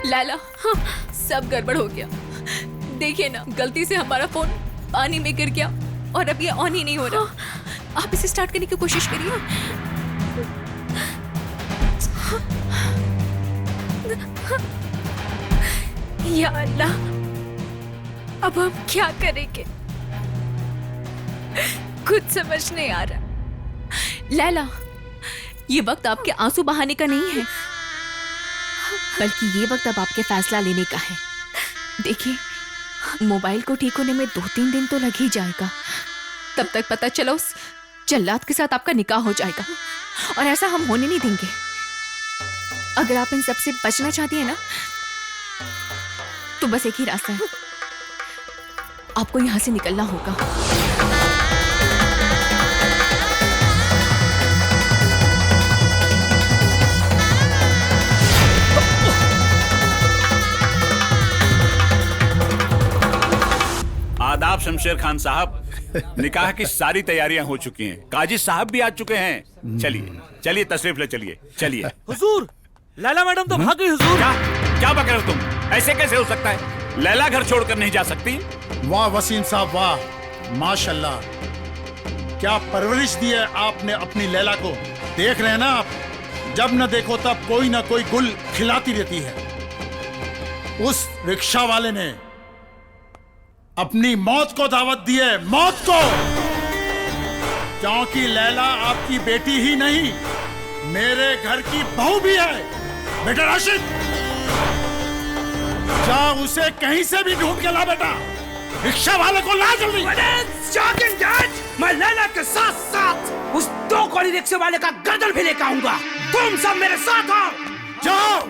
लैला, हाँ, सब गड़बड़ हो गया। देखिए ना, गलती से हमारा फोन पानी में गिर गया और अब ये ऑन ही नहीं हो रहा। आप इसे स्टार्ट करने की कोशिश करिए। या अल्लाह, अब हम क्या करेंगे? कुछ समझ नहीं आ रहा। लैला, ये वक्त आपके आंसू बहाने का नहीं है, बल्कि ये वक्त अब आपके फैसला लेने का है। देखिए, मोबाइल को ठीक होने में 2-3 दिन तो लग ही जाएगा। तब तक पता चला उस जल्लाद के साथ आपका निकाह हो जाएगा, और ऐसा हम होने नहीं देंगे। अगर आप इन सबसे बचना चाहती हैं ना, तो बस एक ही रास्ता है, आपको यहां से निकलना होगा। आदाब शमशेर खान साहब, निकाह की सारी तैयारियां हो चुकी हैं, काजी साहब भी आ चुके हैं। चलिए चलिए, तशरीफ ले चलिए। चलिए। हुजूर, लैला मैडम तो भाग गई हुजूर। क्या बक रहे हो तुम? ऐसे कैसे हो सकता है? लैला घर छोड़कर नहीं जा सकती। वाह वसीम साहब, वाह, माशाल्लाह, क्या परवरिश दी है आपने अपनी लैला को। देख रहे हैं ना आप, जब न देखो तब कोई ना कोई गुल खिलाती रहती है। उस रिक्शा वाले ने अपनी मौत को दावत दी है, मौत को, क्योंकि लैला आपकी बेटी ही नहीं, मेरे घर की बहू भी है। बेटा राशिद, जा उसे कहीं से भी ढूंढ के ला बेटा, रिक्शा वाले को ला जल्दी। मैं लैला के साथ साथ उस 2 कौड़ी रिक्शे वाले का गर्दन भी लेकर आऊंगा। तुम सब मेरे साथ आओ। जाओ।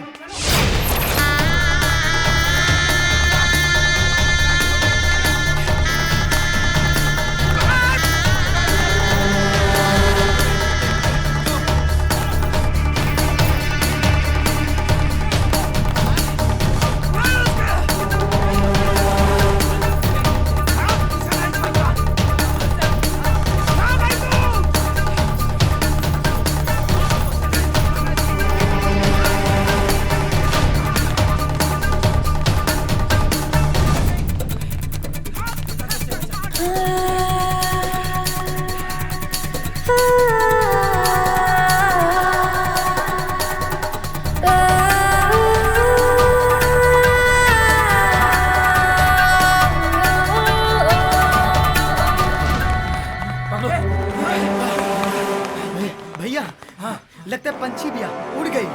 भैया, हाँ, लगता है पंछी भी उड़ गई।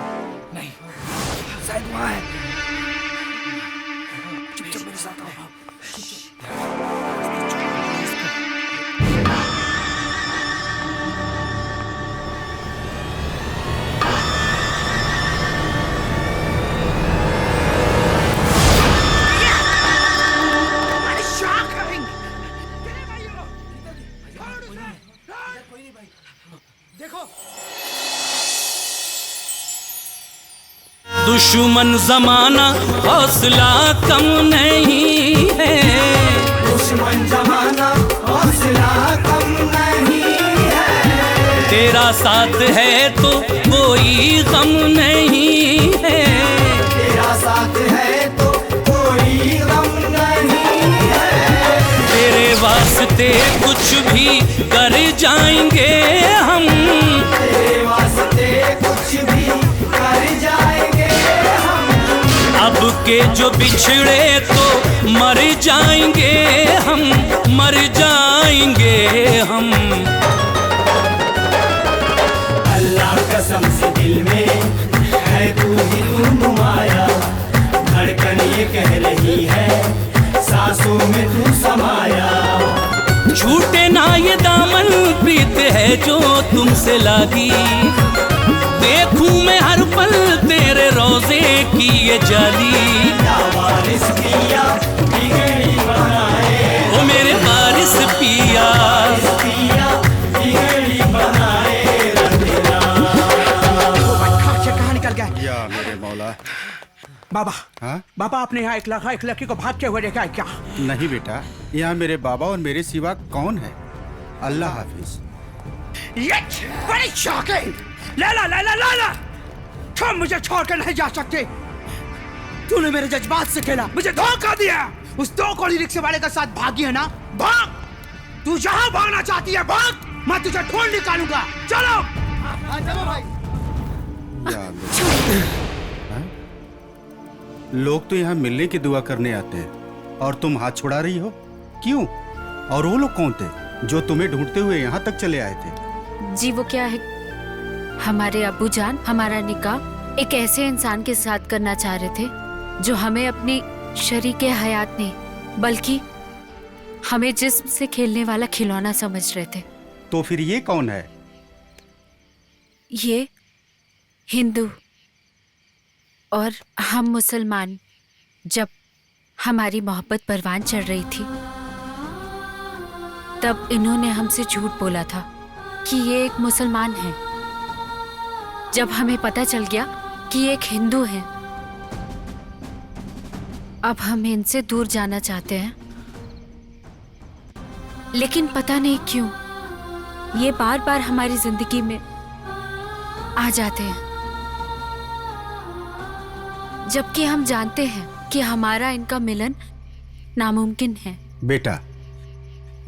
नहीं, शायद वहाँ है। चुप मेरे साथ आओ। कोई नहीं भाई, देखो दुश्मन जमाना हौसला कम नहीं है, दुश्मन जमाना हौसला कम नहीं है, तेरा साथ है तो कोई गम नहीं है, तेरा साथ है तो कोई गम नहीं है, तेरे वास्ते कुछ भी कर जाएंगे हम, तेरे वास्ते कुछ भी कर जाएंगे हम, अब के जो बिछड़े तो मर जाएंगे हम, मर जाएंगे हम। अल्लाह कसम से दिल में है तू ही तू नुमाया, धड़कन ये कह रही है सांसों में तू समाया, छूटे ना ये दामन प्रीत है जो तुमसे लागी, देखूं मैं हर पल तेरे रोजे की ये जाली, वारिस पिया बिगड़ी बनाए, ओ मेरे वारिस पिया, बिगड़ी बनाए कहाँ निकल गया? या मेरे मौला। बाबा, हाँ? बाबा आपने यहाँ एक लड़की को भागते हुए देखा है क्या? नहीं बेटा, यहाँ मेरे बाबा और मेरे सिवा कौन है? अल्लाह हाफिज। ये बड़ी शॉकिंग! लैला लैला लैला, तुम मुझे छोड़ कर नहीं जा सकते। तूने मेरे जज्बात से खेला, मुझे धोखा दिया। उस 2 कोड़ी रिक्शे वाले के साथ भागी है ना? भाग! तू जहाँ भागना चाहती है भाग, मैं तुझे ढूंढ निकालूंगा। चलो। चलो भाई। लोग तो यहाँ मिलने की दुआ करने आते हैं और तुम हाथ छुड़ा रही हो, क्यों? और वो लोग कौन थे जो तुम्हें ढूंढते हुए यहाँ तक चले आए थे? जी वो क्या है, हमारे अब्बू जान हमारा निकाह एक ऐसे इंसान के साथ करना चाह रहे थे जो हमें अपनी शरीके हयात नहीं बल्कि हमें जिस्म से खेलने वाला खिलौना समझ रहे थे। तो फिर ये कौन है? ये हिंदू और हम मुसलमान। जब हमारी मोहब्बत परवान चढ़ रही थी तब इन्होंने हमसे झूठ बोला था कि ये एक मुसलमान है। जब हमें पता चल गया कि ये एक हिंदू है, अब हम इनसे दूर जाना चाहते हैं, लेकिन पता नहीं क्यों ये बार बार हमारी जिंदगी में आ जाते हैं, जबकि हम जानते हैं कि हमारा इनका मिलन नामुमकिन है। बेटा,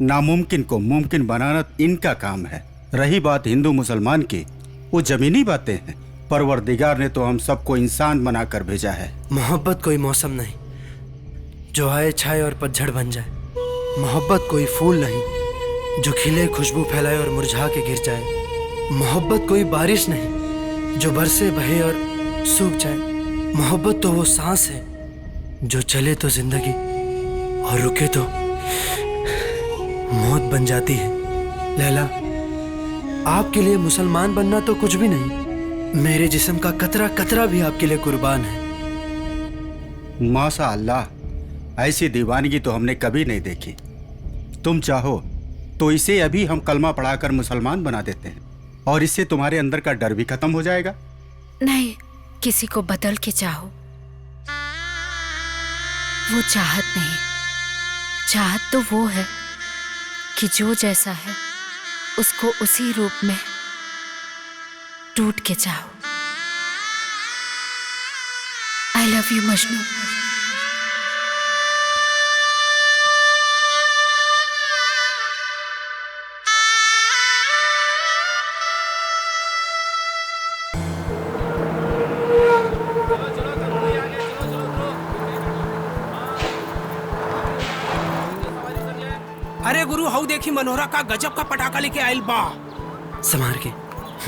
नामुमकिन को मुमकिन बनाना इनका काम है। रही बात हिंदू मुसलमान की, वो जमीनी बातें हैं। परवरदिगार ने तो हम सबको इंसान बनाकर भेजा है। मोहब्बत कोई मौसम नहीं जो आए छाए और पतझड़ बन जाए। मोहब्बत कोई फूल नहीं जो खिले खुशबू फैलाए और मुरझा के गिर जाए। मोहब्बत कोई बारिश नहीं जो बरसे बहे और सूख जाए। मोहब्बत तो वो सांस है जो चले तो जिंदगी और रुके तो मौत बन जाती है। लैला, आपके लिए मुसलमान बनना तो कुछ भी नहीं, मेरे जिस्म का कतरा कतरा भी आपके लिए कुर्बान है। माशा अल्लाह, ऐसी दीवानगी तो हमने कभी नहीं देखी। तुम चाहो तो इसे अभी हम कलमा पढ़ाकर मुसलमान बना देते हैं और इससे तुम्हारे अंदर का डर भी खत्म हो जाएगा। नहीं, किसी को बदल के चाहो, वो चाहत नहीं। चाहत तो वो है कि जो जैसा है उसको उसी रूप में टूट के चाहो। आई लव यू मजनू। अरे गुरु, हाउ देखी मनोहरा का गजब का पटाखा लेके आयल बा। संभार के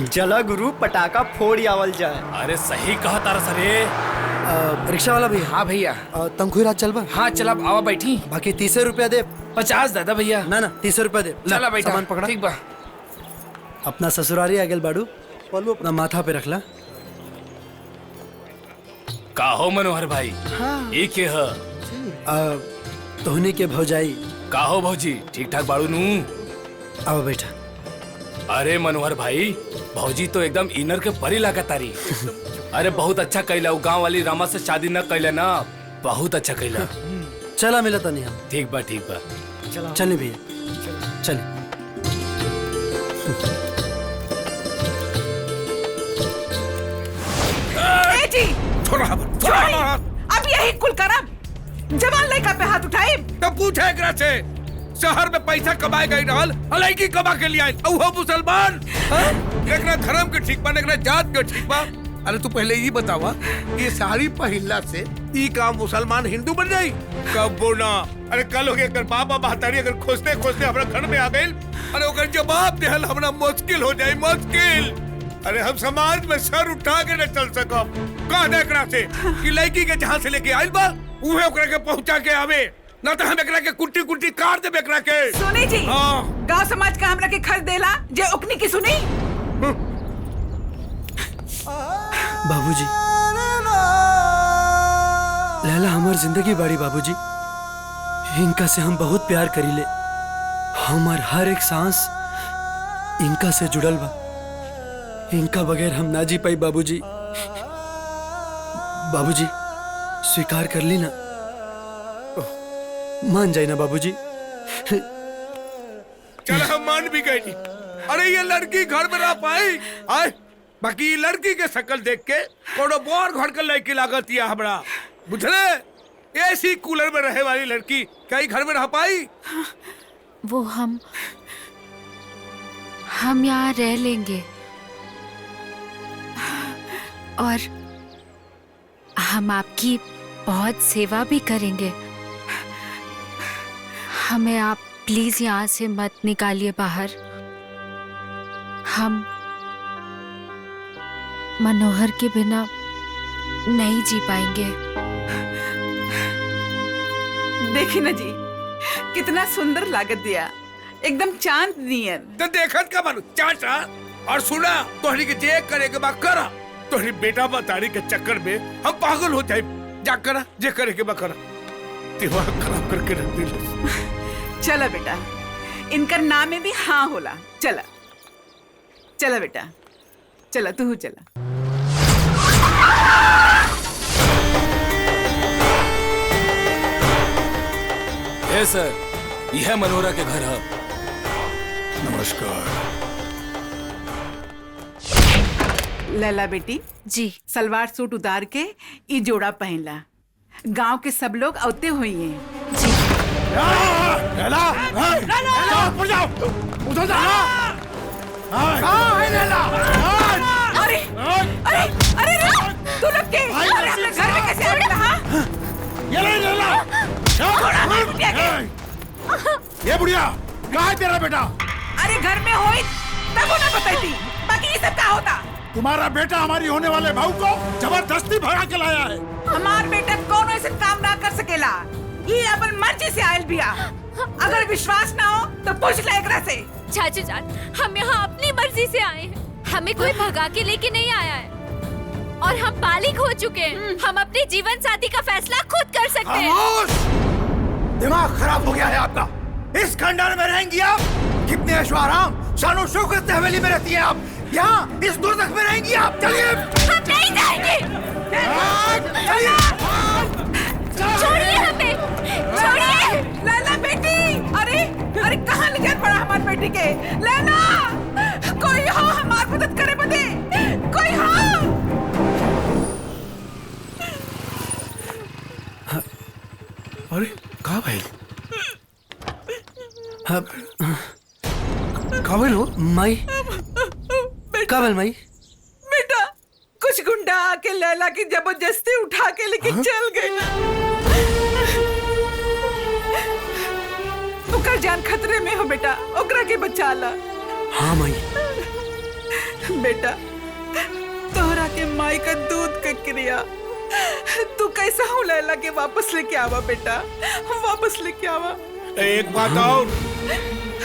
चला गुरु, पटाखा फोड़ आवल जाए। अरे सही कहा तारा सरे। रिक्शा वाला भैया। हाँ भैया। तंखुई रात चल बा। हाँ चला, आवा बैठी। बाकी 30 रुपया दे। 50 दादा भैया। ना 30 रुपया दे। चला बैठा। सामान पकड़ा। ठीक बा। अपना ससुरारी आ गेल बाड़ू, पलू अपना माथा पे रखला। का हो मनोहर भाई? हाँ। ये के ह? तोहनी के भौजाई। का हो भौजी, ठीक ठाक बाड़ू नू? आओ बैठा। अरे मनोहर भाई, भौजी तो एकदम इनर के परी लागत तारी। अरे बहुत अच्छा कैला, गांव वाली रामा से शादी न कैला ना, बहुत अच्छा कैला। चला मिला तनी हम। ठीक बा। चलिए भैया चलिए। जी अब यही कुल करम जवान लड़का पे हाथ उठाए तो पूछे एकरा से, शहर में पैसा कमाए गई रहल, अलैकी कमा के लिए आइल, वो मुसलमान। एकरा धर्म के ठीक बा, एकरा जात के ठीक बा। अरे तू पहले ये बतावा, ये साड़ी पहनला से ई काम मुसलमान हिंदू बन जाई? कबो ना। अरे कल हो गया बाबा महतारी अगर खोजते खोजते हमारा घर में आ गए, अरे ओकर जवाब देहल हमरा मुश्किल हो जाए, मुश्किल। अरे हम समाज में सर उठा के न चल सकब। कह दे एकरा से कि लड़की के जहाँ से लेके आइल बा उहे ओकरा के पहुँचा के आवे, ना तो हम एकरा के कुट्टी कुट्टी काट देबे एकरा के। सुनी जी, गांव समाज का हमरा के खर्च देला जे ओकनी की सुनी। बाबूजी, लैला हमार जिंदगी बाड़ी बाबूजी। इनका से हम बहुत प्यार करीले, हमार हर एक सांस इनका से जुड़ल बा। इनका बगैर हम ना जी पाई बाबूजी। बाबूजी स्वीकार कर ली ना, मान जाए ना बाबूजी। चल हम मान भी गए। अरे ये लड़की घर में रह पाई आए, बाकी लड़की के शकल देख के कोनो बोर घर के लड़की लागत या हमरा, बुझले? एसी कूलर में रहे वाली लड़की कहीं घर में रह पाई? वो हम यहाँ रह लेंगे और हम आपकी बहुत सेवा भी करेंगे। हमें आप प्लीज यहाँ से मत निकालिए बाहर। हम मनोहर के बिना नहीं जी पाएंगे। देखी ना जी, कितना सुंदर लागत दिया, एकदम चांद नियर। तो देखत का बारू चाचा। और सुना, तोहरी के जे करे के बा करा। तोहरी बेटा बतारी के चक्कर में हम पागल हो जाए। जा करा जे करे के बा करा, दिमाग खराब करके रख दिल। चला बेटा, इनका नाम में भी हाँ होला। चला चला बेटा, चला तू चला। ए सर, यह मनोहरा के घर है। नमस्कार। लैला बेटी जी, सलवार सूट उतार के ई जोड़ा पहनला। गांव के सब लोग औते हुई हैं। जी। लैला, ऊपर जाओ, उधर जाओ। लैला, अरे अरे अरे तू लोग के अरे अपने घर में कैसे आ गया? हाँ, ये ले लैला। ये बुढ़िया, कहाँ है तेरा बेटा? अरे घर में होई तब उन्हें बताई थी, बाकी ये सब क्या होता? तुम्हारा बेटा हमारी होने वाले बहू को जबरदस्ती भगा के लाया है। हमार बेटा कौन ऐसे काम ना कर सकेला, ये अपन मर्जी से आयल बिया। अगर विश्वास ना हो तो पूछ ले एकरा से। चाचू जान, हम यहाँ अपनी मर्जी से आए हैं, हमें कोई भगा के लेके नहीं आया है और हम बालिग हो चुके हैं। हम अपने जीवन साथी का फैसला खुद कर सकते हैं। दिमाग खराब हो गया है आपका। इस खंडर में रहेंगी आप? कितने ऐशो-आराम, शानो शौकत से हवेली में रहती हैं आप। यहाँ इस दोज़ख में रहेंगी आप। चलिए। हम नहीं जाएंगे। छोड़िए हमें, छोड़िए। लैला बेटी, अरे अरे कहाँ ले पड़ा हमारी बेटी के? लैला, कोई हो हमारी मदद करे बदे, कोई हो। अरे कहाँ भाई? काबिल हो माई? काबिल माई? बेटा, कुछ गुंडा आके लैला की जबरदस्ती उठा के लेके चल गए। ओकर जान खतरे में हो बेटा, ओकरा के बचा ला। हाँ माई। बेटा, तोहरा के माई का दूध का क्रिया, तू कैसा हो लैला के वापस लेके आवा बेटा, वापस लेके आवा। एक बात और,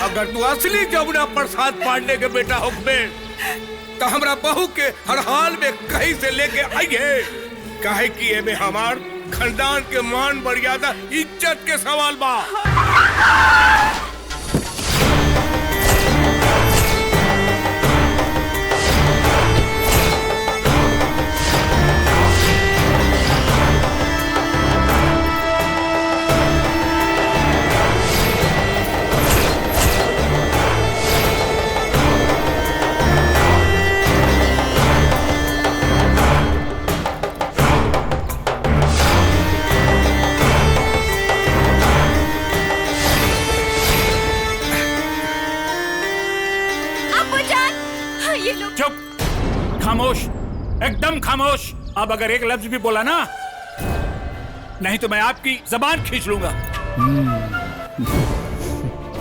अगर तू असली जमुना प्रसाद पांडे के बेटा होबे तो हमरा बहू के हर हाल में कहीं से लेके आइए। काहे कि एमे हमार खानदान के मान मर्यादा इज्जत के सवाल बा। ये लोग। चुप, खामोश, एकदम खामोश। अब अगर एक लफ्ज भी बोला ना, नहीं तो मैं आपकी जबान खींच लूंगा।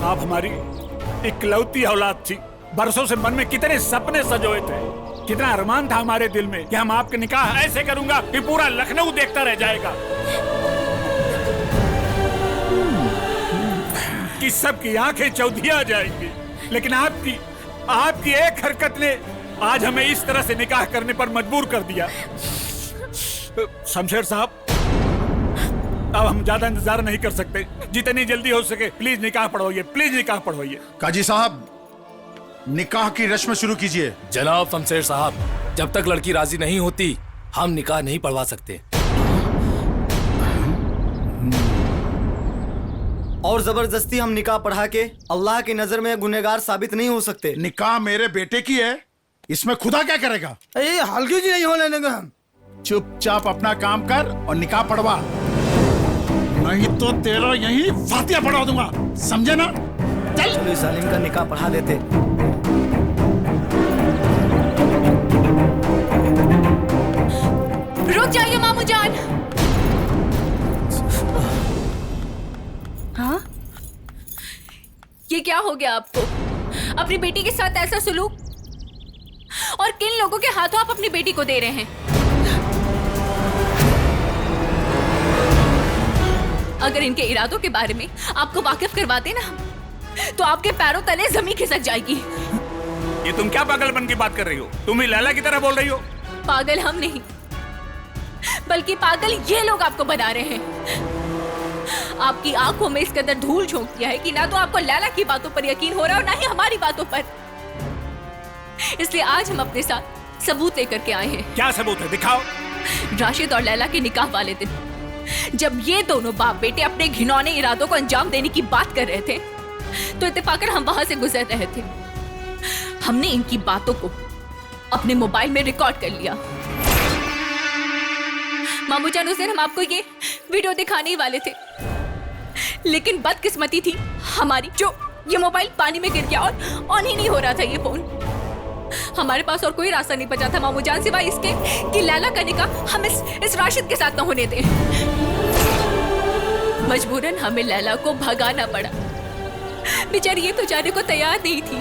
आप हमारी इकलौती औलाद थी। बरसों से मन में कितने सपने सजोए थे, कितना अरमान था हमारे दिल में कि हम आपके निकाह ऐसे करूंगा कि पूरा लखनऊ देखता रह जाएगा, कि सबकी आंखें चौधिया जाएंगी। लेकिन आपकी एक हरकत ने आज हमें इस तरह से निकाह करने पर मजबूर कर दिया। शमशेर साहब, अब हम ज्यादा इंतजार नहीं कर सकते। जितनी जल्दी हो सके प्लीज निकाह पढ़वाइए, प्लीज निकाह पढ़वाइए। काजी साहब, निकाह की रस्म शुरू कीजिए। जनाब शमशेर साहब, जब तक लड़की राजी नहीं होती हम निकाह नहीं पढ़वा सकते। और जबरदस्ती हम निकाह पढ़ा के अल्लाह की नजर में गुनहगार साबित नहीं हो सकते। निकाह मेरे बेटे की है, इसमें खुदा क्या करेगा? हल्की जी नहीं होने देंगे हम। चुपचाप अपना काम कर और निकाह पढ़वा, नहीं तो तेरा यही फातिया पढ़ा दूंगा, समझे ना? चल सालिम का निकाह पढ़ा देते। रुक जाइए मामू जान। हाँ? ये क्या हो गया आपको? अपनी बेटी के साथ ऐसा सुलूक, और किन लोगों के हाथों आप अपनी बेटी को दे रहे हैं? अगर इनके इरादों के बारे में आपको वाकिफ करवाते ना, तो आपके पैरों तले जमीन खिसक जाएगी। ये तुम क्या पागलपन की बात कर रही हो? तुम ही लैला की तरह बोल रही हो। पागल हम नहीं, बल्कि पागल ये लोग आपको बना रहे हैं। आपकी आंखों में इस कदर धूल झोंक दिया है कि ना तो आपको लैला की बातों पर यकीन हो रहा है और ना ही हमारी बातों पर। इसलिए आज हम अपने साथ सबूत लेकर के आए हैं। क्या सबूत है? दिखाओ। राशिद और लैला के निकाह वाले दिन जब ये दोनों बाप बेटे अपने घिनौने इरादों को अंजाम देने की बात कर रहे थे, तो इत्तेफाकन हम वहां से गुजर रहे थे। हमने इनकी बातों को अपने मोबाइल में रिकॉर्ड कर लिया। मामू जान, उस दिन हम आपको ये वीडियो दिखाने ही वाले थे, लेकिन बदकिस्मती थी हमारी जो ये मोबाइल पानी में गिर गया और ऑन ही नहीं हो रहा था ये फोन। हमारे पास और कोई रास्ता नहीं बचा था मामू जान, सिवाय इसके कि लैला का निकाह हम इस राशिद के साथ न होने दें। मजबूरन हमें लैला को भगाना पड़ा। बेचारी ये तो जाने को तैयार नहीं थी,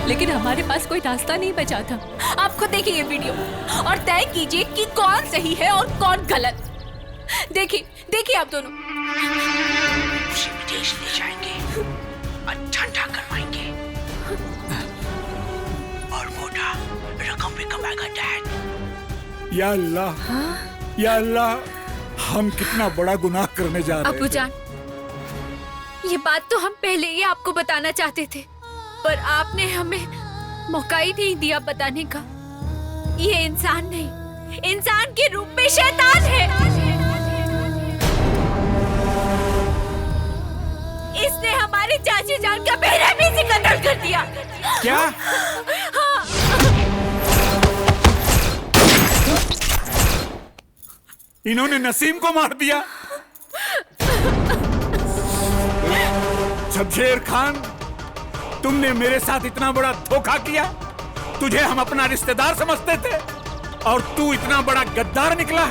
लेकिन हमारे पास कोई रास्ता नहीं बचा था। आप खुद देखिए ये वीडियो और तय कीजिए कि कौन सही है और कौन गलत। देखिए आप दोनों। उसे विदेश ले जाएंगे और ठंडा करवाएंगे और मोटा रकम भी कमाएगा डैड। या अल्लाह, या अल्लाह, हम कितना बड़ा गुनाह करने जा रहे हैं। अबू जान, ये बात तो हम पहले ही आपको बताना चाहते थे, पर आपने हमें मौका ही नहीं दिया बताने का। ये इंसान नहीं, इंसान के रूप में शैतान है। इसने हमारे चाची जान का बेरहमी से कत्ल कर दिया। क्या? हाँ। इन्होंने नसीम को मार दिया। शमशेर खान, तुमने मेरे साथ इतना बड़ा धोखा किया। तुझे हम अपना रिश्तेदार समझते थे और तू इतना बड़ा गद्दार निकला।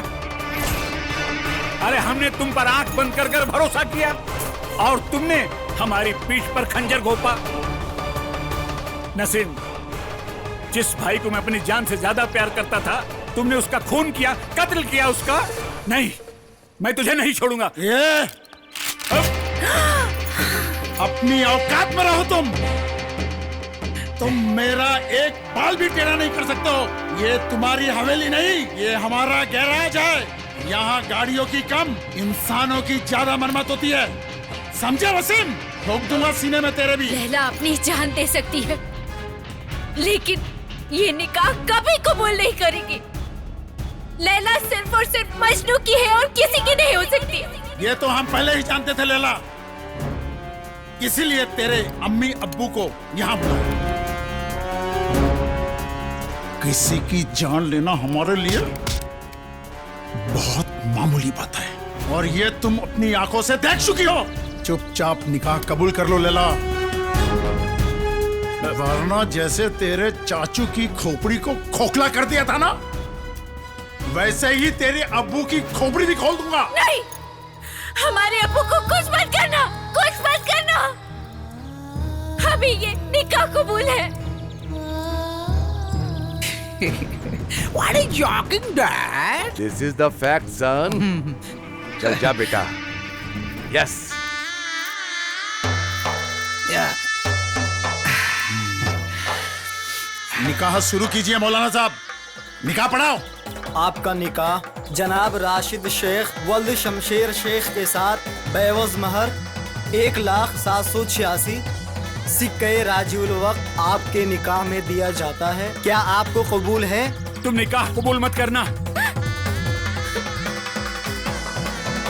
अरे हमने तुम पर आंख बंद कर कर भरोसा किया और तुमने हमारी पीठ पर खंजर घोंपा। नसीम, जिस भाई को मैं अपनी जान से ज्यादा प्यार करता था, तुमने उसका खून किया, कत्ल किया उसका। नहीं, मैं तुझे नहीं छोड़ूंगा। ये अपनी औकात में रहो तुम मेरा एक बाल भी टेढ़ा नहीं कर सकते हो। ये तुम्हारी हवेली नहीं, ये हमारा गैराज है। यहाँ गाड़ियों की कम, इंसानों की ज्यादा मरम्मत होती है, समझे वसीम? ठोक दूंगा सीने में तेरे भी। लैला अपनी जान दे सकती है, लेकिन ये निकाह कभी कबूल नहीं करेगी। लैला सिर्फ और सिर्फ मजनू की है और किसी की नहीं हो सकती। ये तो हम पहले ही जानते थे लैला, इसीलिए तेरे अम्मी अब्बू को यहाँ बुलाया। किसी की जान लेना हमारे लिए बहुत मामूली बात है, और ये तुम अपनी आंखों से देख चुकी हो। चुपचाप निकाह कबूल कर लो लैला। वरना जैसे तेरे चाचू की खोपड़ी को खोखला कर दिया था ना, वैसे ही तेरे अब्बू की खोपड़ी भी खोल दूंगा। नहीं, हमारे अब्बू को कुछ मत करना, कुछ मत करना। अभी ये निकाह कबूल है। What are you talking, Dad? This is the fact, son. चल जा बेटा। Yes. निकाह शुरू कीजिए मौलाना साहब, निकाह पढ़ाओ। आपका निकाह जनाब राशिद शेख वल्द शमशेर शेख के साथ बेवज महर 1,786 सिक्के राजीउल वक्त आपके निकाह में दिया जाता है। क्या आपको कबूल है? तुम निकाह कबूल मत करना।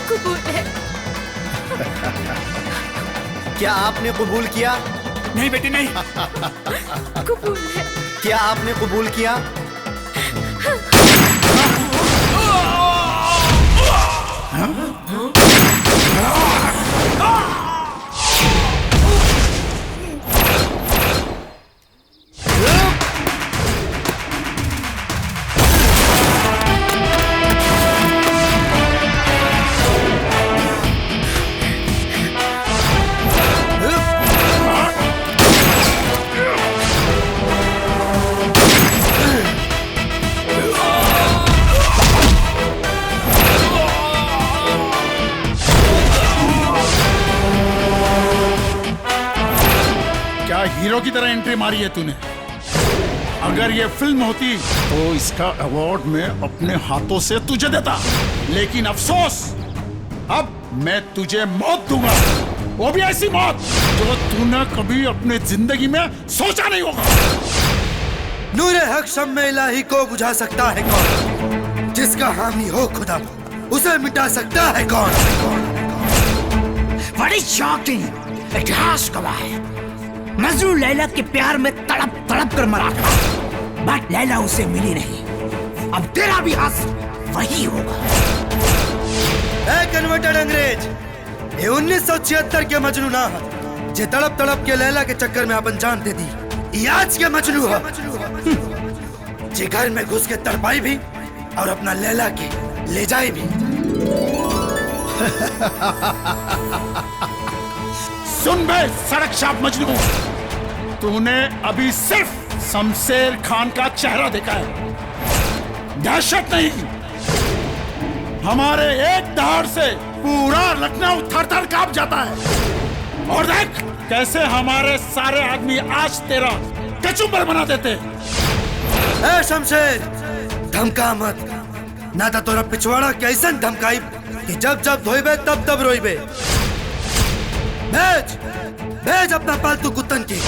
कबूल है। क्या आपने कबूल किया? नहीं बेटी नहीं। कबूल है। क्या आपने कबूल किया? हीरो की तरह एंट्री मारी है तूने। अगर ये फिल्म होती तो इसका अवार्ड मैं अपने हाथों से तुझे देता, लेकिन अफसोस अब मैं तुझे मौत दूंगा, वो भी ऐसी मौत जो तूने कभी अपने जिंदगी में सोचा नहीं होगा। नूरे हक शम्मे इलाही को बुझा सकता है कौन? जिसका हामी हो खुदा उसे मिटा सकता है कौन? बड़ी शॉकिंग, इतिहास गवाह है मजनू लैला के प्यार में तड़प तड़प कर मरा था, बट लैला उसे मिली नहीं। अब तेरा भी हक वही होगा। ए कन्वर्टेड अंग्रेज, ये 1976 के मजनू ना है जे तड़प तड़प के लैला के चक्कर में अपन जान दे दी। ये आज के मजनू है जे घर में घुस के तड़पाई भी और अपना लैला के ले जाए भी। सुन बे सड़क छाप मजनू, तूने अभी सिर्फ शमशेर खान का चेहरा देखा है, दहशत नहीं। हमारे एक दहाड़ से पूरा लखनऊ थर-थर कांप जाता है। और देख कैसे हमारे सारे आदमी आज तेरा कचुम्बर बना देते। ए शमशेर, धमका मत, ना तो तोरा पिछवाड़ा कैसन धमकाई कि जब जब धोइबे तब तब रोइबे। भेज भेज अपना पालतू कुत्तन की।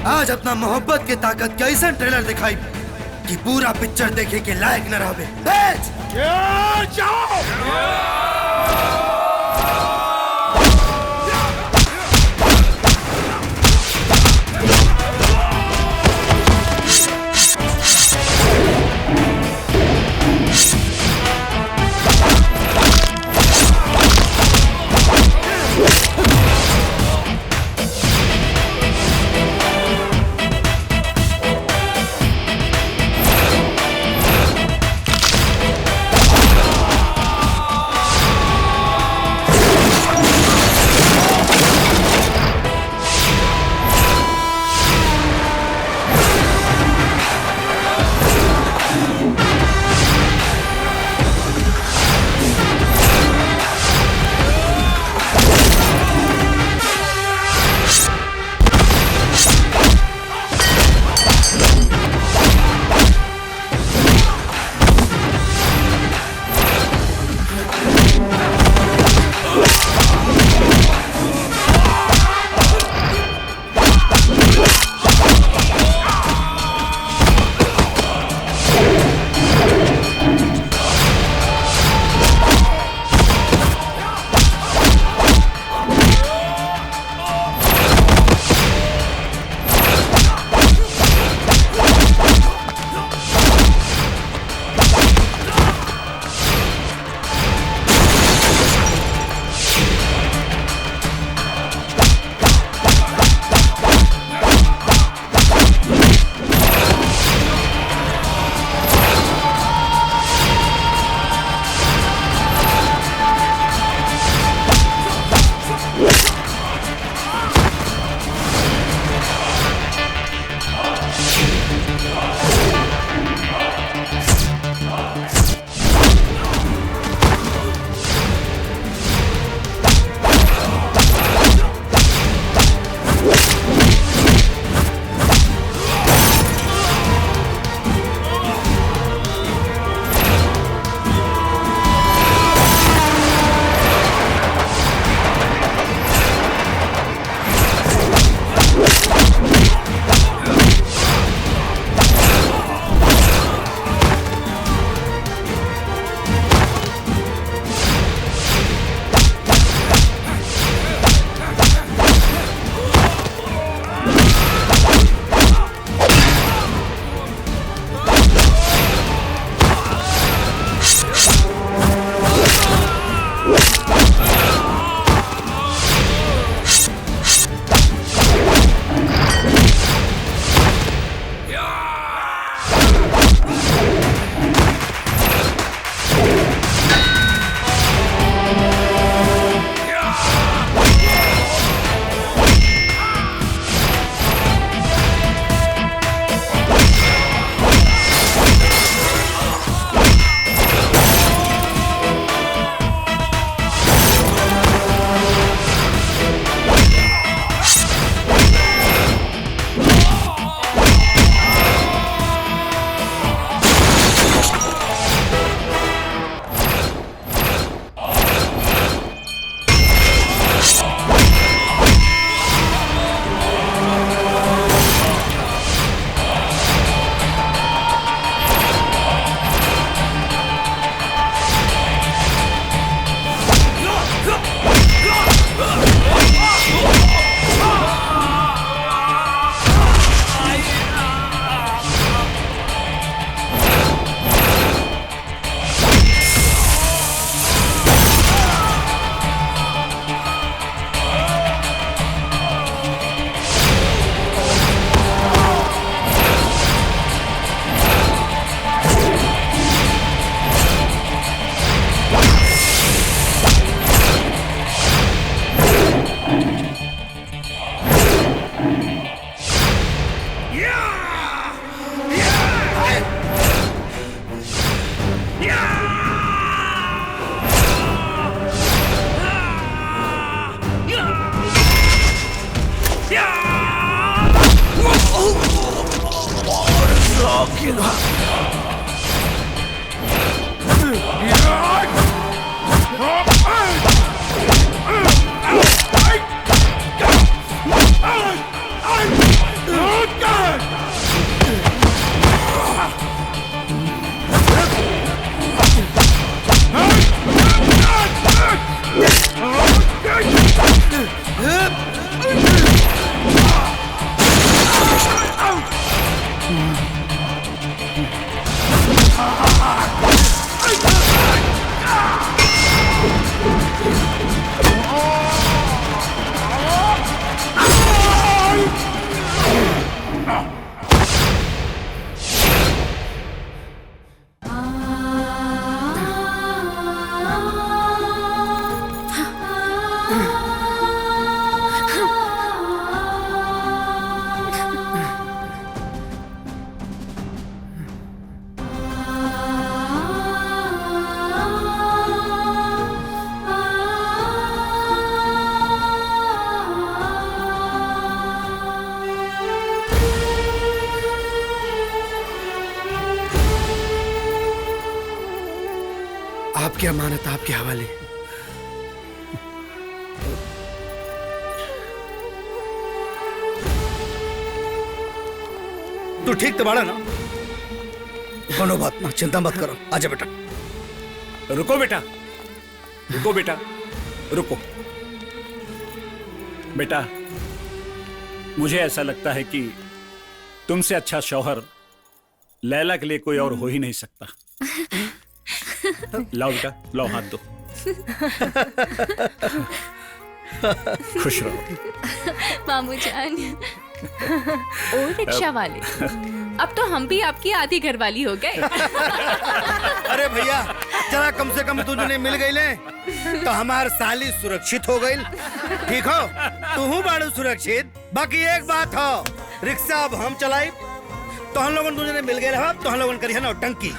आज अपना मोहब्बत की ताकत कैसन ट्रेलर दिखाई कि पूरा पिक्चर देखे के लायक न रहे। भेज जाओ। आपकी अमानत आपके हवाले। तू ठीक तो बाड़ा ना? कोनो बात ना, चिंता मत करो। आजा बेटा। रुको बेटा, रुको बेटा, रुको बेटा। मुझे ऐसा लगता है कि तुमसे अच्छा शौहर लैला के लिए कोई और हो ही नहीं सकता। लाओ बेटा, लाओ हाथ दो। खुश रहो मामू जान। ओ रिक्शा वाले, अब तो हम भी आपकी आधी घरवाली हो गए। अरे भैया, जरा कम से कम तुझे मिल गई ले तो हमार साली सुरक्षित हो गई। ठीक हो? तू हूँ बाड़ू सुरक्षित। बाकी एक बात हो, रिक्शा अब हम चलाई तो हम लोगन तुझे मिल गए रहा, तो हम लोगन करिए ना टंकी।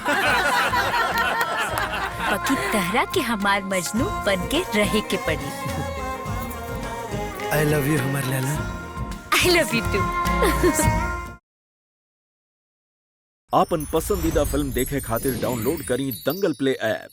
बाकी तहरा के हमार मजनू बन के रहे के पड़ी। आई लव यू हमार Laila. I love you too. आपन पसंदीदा फिल्म देखे खातिर डाउनलोड करी दंगल प्ले ऐप।